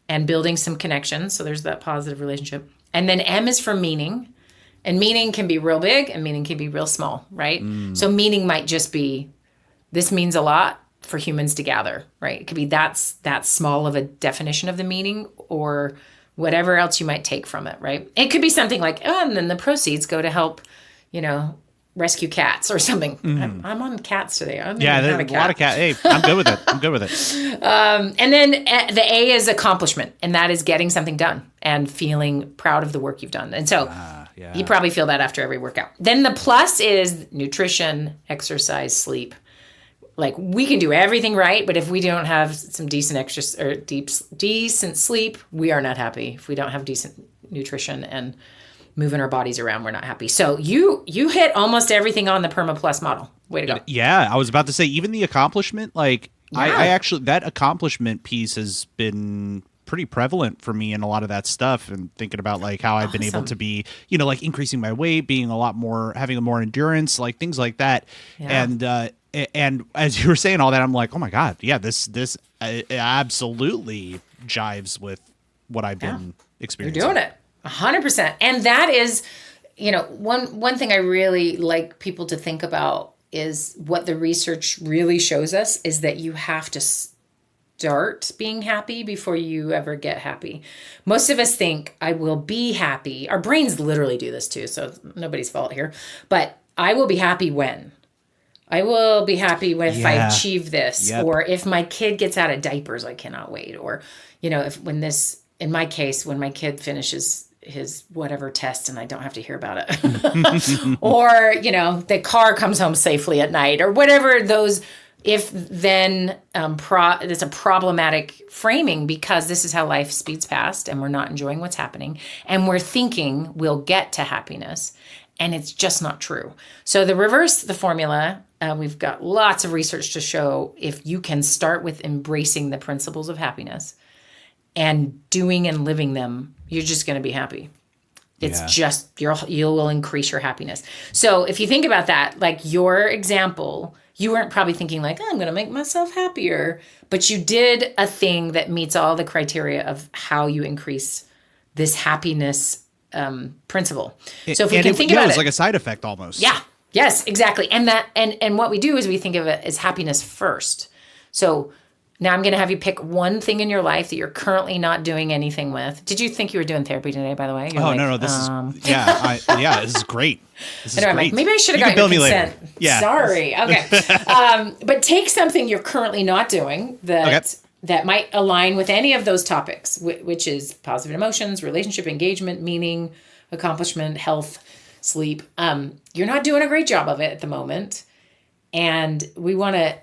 B: and building some connections. So there's that positive relationship. And then M is for meaning. And meaning can be real big and meaning can be real small, right? So meaning might just be, this means a lot for humans to gather, right? It could be that small of a definition of the meaning, or whatever else you might take from it, right? It could be something like, and then the proceeds go to help, rescue cats or something. I'm on cats today. There's
A: a lot of cats. Hey, I'm good with it.
B: And then the A is accomplishment, and that is getting something done and feeling proud of the work you've done. And so you probably feel that after every workout. Then the plus is nutrition, exercise, sleep. Like, we can do everything right, but if we don't have some decent decent sleep, we are not happy. If we don't have decent nutrition and moving our bodies around, we're not happy. So you hit almost everything on the PERMA Plus model. Way to go.
A: Yeah, I was about to say, even the accomplishment, like I actually, that accomplishment piece has been pretty prevalent for me in a lot of that stuff, and thinking about like how I've been able to be, like increasing my weight, being a lot more, having more endurance, like things like that. Yeah. And as you were saying all that, I'm like, oh my God, yeah, this absolutely jives with what I've been experiencing.
B: You're doing it 100%. And that is, one thing I really like people to think about is what the research really shows us is that you have to start being happy before you ever get happy. Most of us think I will be happy. Our brains literally do this too, so nobody's fault here. But I will be happy when. I will be happy if I achieve this, or if my kid gets out of diapers, I cannot wait. Or, in my case, when my kid finishes his whatever test and I don't have to hear about it. Or, the car comes home safely at night or whatever those, if then it's a problematic framing because this is how life speeds past and we're not enjoying what's happening and we're thinking we'll get to happiness and it's just not true. So the reverse the formula, we've got lots of research to show if you can start with embracing the principles of happiness and doing and living them, you're just going to be happy. It's just, you will increase your happiness. So if you think about that, like your example, you weren't probably thinking like, I'm going to make myself happier, but you did a thing that meets all the criteria of how you increase this happiness principle. So if we can think about it.
A: It's like a side effect almost.
B: Yeah. Yes, exactly. And and what we do is we think of it as happiness first. So now I'm going to have you pick one thing in your life that you're currently not doing anything with. Did you think you were doing therapy today, by the way?
A: No. This is, this is great. This is great.
B: Like, maybe I should have got your consent. Later. Yeah. Sorry. Okay. But take something you're currently not doing that might align with any of those topics, which is positive emotions, relationship engagement, meaning, accomplishment, health, sleep. You're not doing a great job of it at the moment. And we want to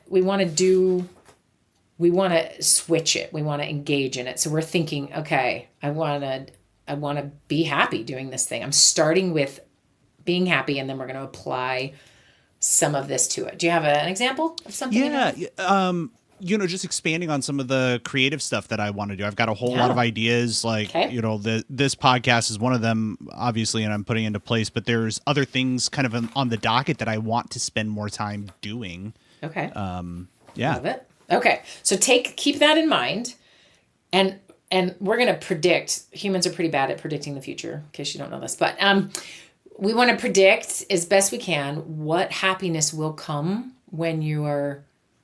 B: switch it. We want to engage in it. So we're thinking, okay, I want to be happy doing this thing. I'm starting with being happy, and then we're going to apply some of this to it. Do you have an example of something?
A: Yeah. Just expanding on some of the creative stuff that I want to do. I've got a whole lot of ideas. Like, this podcast is one of them, obviously, and I'm putting into place. But there's other things kind of on the docket that I want to spend more time doing.
B: Okay.
A: Love
B: it. Okay, so keep that in mind, and we're going to predict. Humans are pretty bad at predicting the future, in case you don't know this. But we want to predict as best we can what happiness will come when you're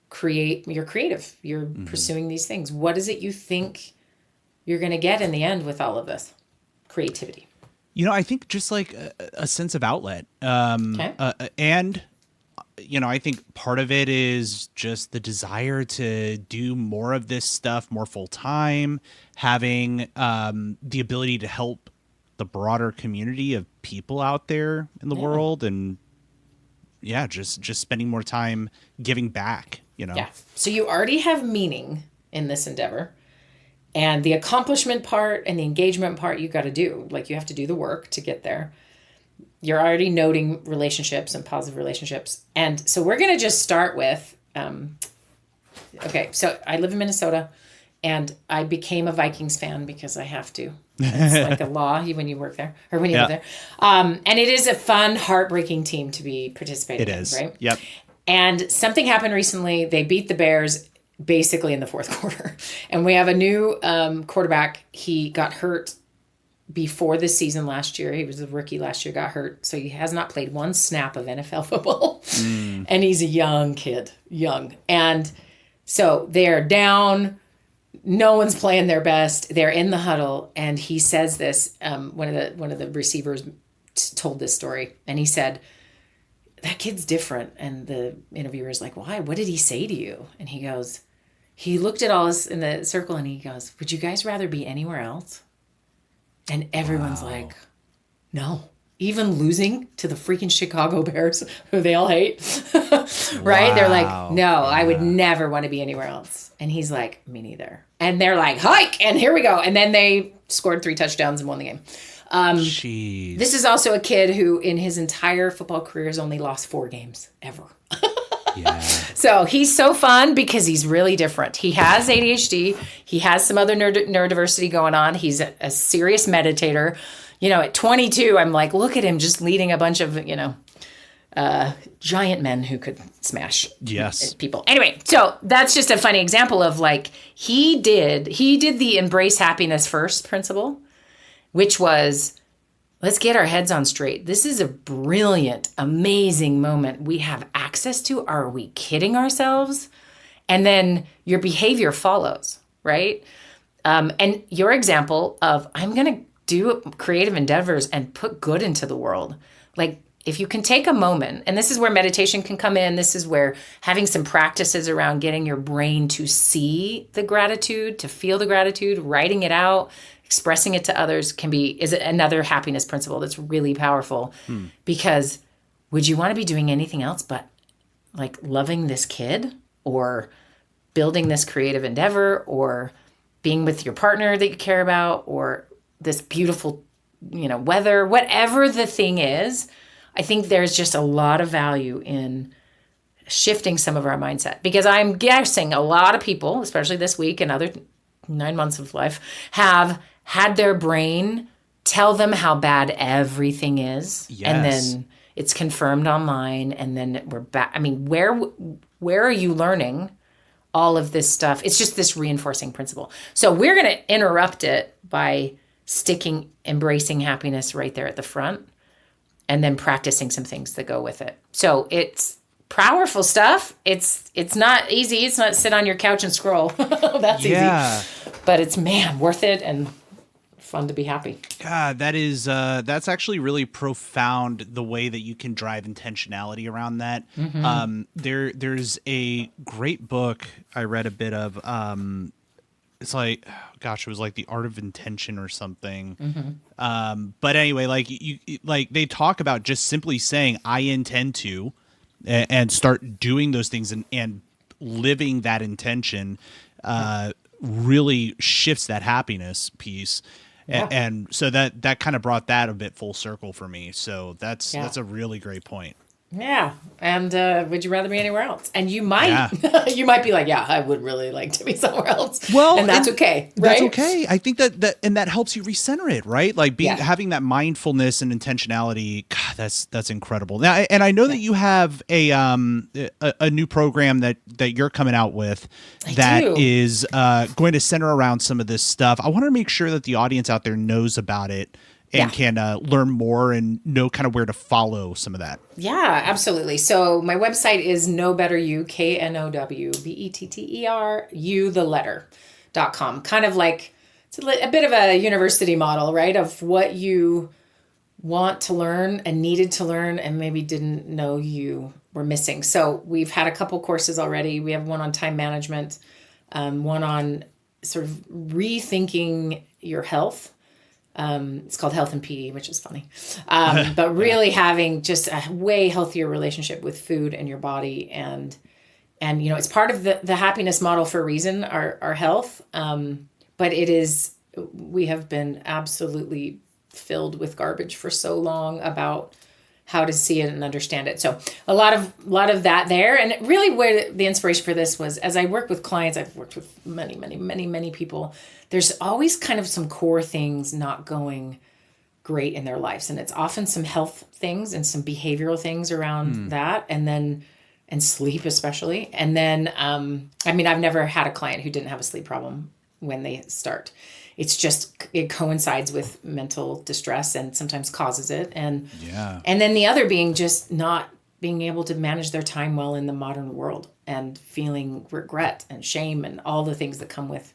B: creative. You're pursuing these things. What is it you think you're going to get in the end with all of this creativity?
A: I think just like a sense of outlet, and. I think part of it is just the desire to do more of this stuff more full time, having the ability to help the broader community of people out there in the world. And just spending more time giving back,
B: Yeah. So you already have meaning in this endeavor, and the accomplishment part and the engagement part you got to do. Like, you have to do the work to get there. You're already noting relationships and positive relationships. And so we're going to just start with, so I live in Minnesota and I became a Vikings fan because I have to. It's like a law when you work there or when you live there. And it is a fun, heartbreaking team to be participating in. It is. Right?
A: Yep.
B: And something happened recently. They beat the Bears basically in the fourth quarter. And we have a new quarterback. He got hurt before the season last year. He was a rookie last year, got hurt. So he has not played one snap of NFL football. And he's a young kid, And so they're down. No one's playing their best. They're in the huddle. And he says this, one of the receivers told this story. And he said, that kid's different. And the interviewer's like, why? What did he say to you? And he goes, he looked at all us in the circle and he goes, would you guys rather be anywhere else? And everyone's like, no. Even losing to the freaking Chicago Bears, who they all hate, right? Wow. They're like, no, I would never want to be anywhere else. And he's like, me neither. And they're like, hike, and here we go. And then they scored 3 touchdowns and won the game. This is also a kid who, in his entire football career, has only lost 4 games ever. So he's so fun because he's really different. He has ADHD. He has some other neurodiversity going on. He's a serious meditator. At 22, I'm like, look at him just leading a bunch of, giant men who could smash people. Anyway, so that's just a funny example of like, he did the embrace happiness first principle, which was, let's get our heads on straight. This is a brilliant, amazing moment we have access to. Are we kidding ourselves? And then your behavior follows, right? And your example of, I'm going to do creative endeavors and put good into the world. Like, if you can take a moment, and this is where meditation can come in, this is where having some practices around getting your brain to see the gratitude, to feel the gratitude, writing it out, expressing it to others is another happiness principle that's really powerful. Because would you want to be doing anything else but like loving this kid or building this creative endeavor or being with your partner that you care about or this beautiful, weather, whatever the thing is? I think there's just a lot of value in shifting some of our mindset, because I'm guessing a lot of people, especially this week and other 9 months of life, have had their brain tell them how bad everything is.
A: Yes.
B: And then it's confirmed online, and then we're back. I mean, where are you learning all of this stuff? It's just this reinforcing principle. So we're going to interrupt it by embracing happiness right there at the front, and then practicing some things that go with it. So it's powerful stuff. It's not easy. It's not sit on your couch and scroll. That's easy. But it's, man, worth it and fun to be happy.
A: God, that's actually really profound, the way that you can drive intentionality around that. There's a great book I read a bit of. It's like, gosh, it was like The Art of Intention or something. But anyway, like they talk about just simply saying, I intend to, and start doing those things and living that intention really shifts that happiness piece. Yeah. And so that kind of brought that a bit full circle for me. So that's a really great point.
B: Yeah. And would you rather be anywhere else? And you might you might be like, yeah, I would really like to be somewhere else. Well, and that's okay. Right?
A: That's okay. I think that helps you recenter it, right? Like having that mindfulness and intentionality. God, that's incredible. Now, and I know that you have a new program that you're coming out with that is going to center around some of this stuff. I want to make sure that the audience out there knows about it and can learn more and know kind of where to follow some of that.
B: Yeah, absolutely. So my website is KnowBetterYou, KNOWBETTERU, the letter.com. Kind of like, it's a bit of a university model, right? Of what you want to learn and needed to learn and maybe didn't know you were missing. So we've had a couple courses already. We have one on time management, one on sort of rethinking your health. It's called Health and PE, which is funny. But really having just a way healthier relationship with food and your body. And it's part of the happiness model for a reason, our health. But we have been absolutely filled with garbage for so long about how to see it and understand it. So a lot of that there. And really where the inspiration for this was, as I work with clients, I've worked with many, many, many, many people. There's always kind of some core things not going great in their lives. And it's often some health things and some behavioral things around that. And sleep especially. And then, I've never had a client who didn't have a sleep problem when they start. It's just, it coincides with mental distress and sometimes causes it. And then the other being just not being able to manage their time well in the modern world and feeling regret and shame and all the things that come with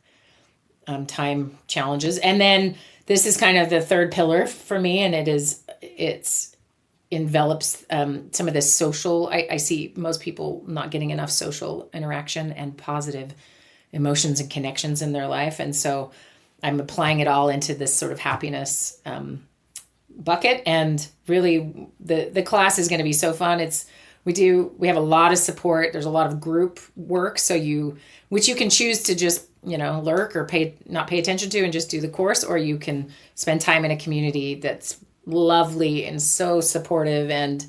B: time challenges. And then this is kind of the third pillar for me. And it's envelops some of this social, I see most people not getting enough social interaction and positive emotions and connections in their life. And so I'm applying it all into this sort of happiness bucket. And really the class is going to be so fun. We have a lot of support. There's a lot of group work. Which you can choose to just, lurk or not pay attention to and just do the course, or you can spend time in a community that's lovely and so supportive. And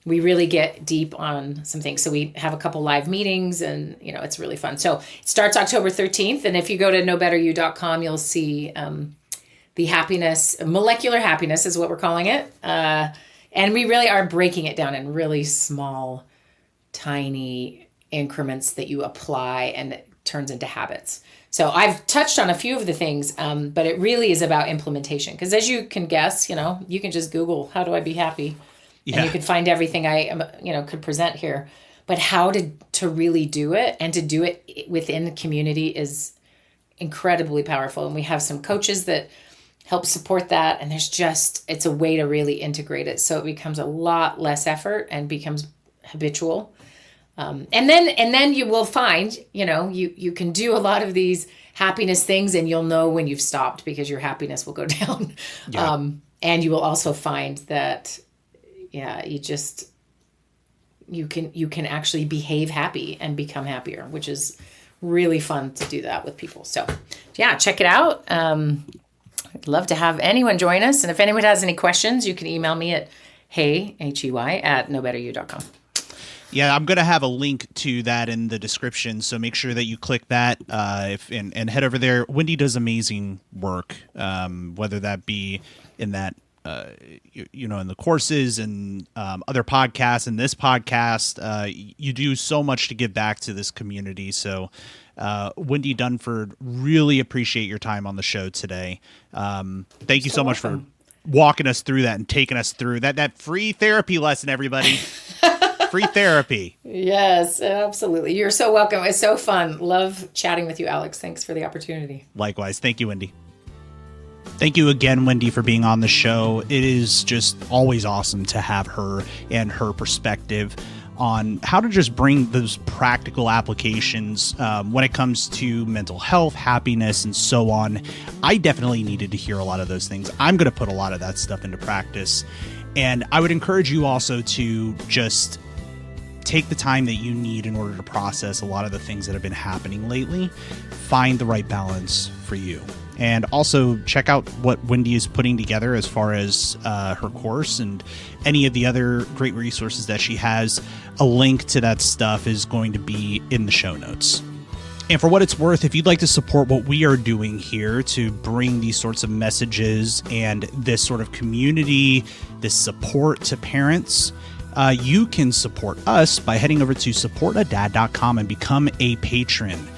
B: we really get deep on some things. So we have a couple live meetings and, it's really fun. So it starts October 13th. And if you go to knowbetteryou.com, you'll see the happiness, molecular happiness is what we're calling it. And we really are breaking it down in really small, tiny increments that you apply, and it turns into habits. So I've touched on a few of the things, but it really is about implementation. Because as you can guess, you can just Google, how do I be happy? And you can find everything I could present here. But how to really do it, and to do it within the community, is incredibly powerful. And we have some coaches that help support that. And it's a way to really integrate it. So it becomes a lot less effort and becomes habitual. And then you will find, you can do a lot of these happiness things, and you'll know when you've stopped because your happiness will go down.
A: Yeah.
B: And you will also find that, you can actually behave happy and become happier, which is really fun to do that with people. So yeah, check it out. I'd love to have anyone join us. And if anyone has any questions, you can email me at HEY@NoBetterYou.com.
A: Yeah, I'm going to have a link to that in the description, so make sure that you click that and head over there. Wendi does amazing work, whether that be in that, in the courses and other podcasts and this podcast. You do so much to give back to this community. So Wendi Dunford, really appreciate your time on the show today. Thank you so much for walking us through that and taking us through that free therapy lesson, everybody. Free therapy.
B: Yes, absolutely. You're so welcome. It's so fun. Love chatting with you, Alex. Thanks for the opportunity.
A: Likewise. Thank you, Wendi. Thank you again, Wendi, for being on the show. It is just always awesome to have her and her perspective on how to just bring those practical applications when it comes to mental health, happiness, and so on. I definitely needed to hear a lot of those things. I'm going to put a lot of that stuff into practice. And I would encourage you also to just take the time that you need in order to process a lot of the things that have been happening lately. Find the right balance for you. And also check out what Wendi is putting together as far as her course and any of the other great resources that she has. A link to that stuff is going to be in the show notes. And for what it's worth, if you'd like to support what we are doing here to bring these sorts of messages and this sort of community, this support to parents, you can support us by heading over to supportadad.com and become a patron.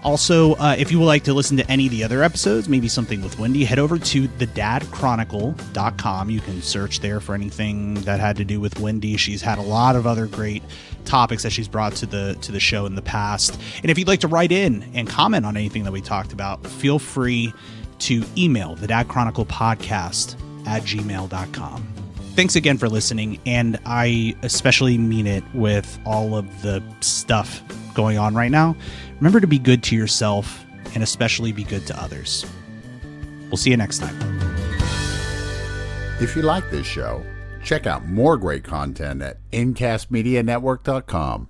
A: Also, if you would like to listen to any of the other episodes, maybe something with Wendi, head over to thedadchronicle.com. You can search there for anything that had to do with Wendi. She's had a lot of other great topics that she's brought to the show in the past. And if you'd like to write in and comment on anything that we talked about, feel free to email thedadchroniclepodcast@gmail.com. Thanks again for listening, and I especially mean it with all of the stuff going on right now. Remember to be good to yourself and especially be good to others. We'll see you next time.
C: If you like this show, check out more great content at incastmedianetwork.com.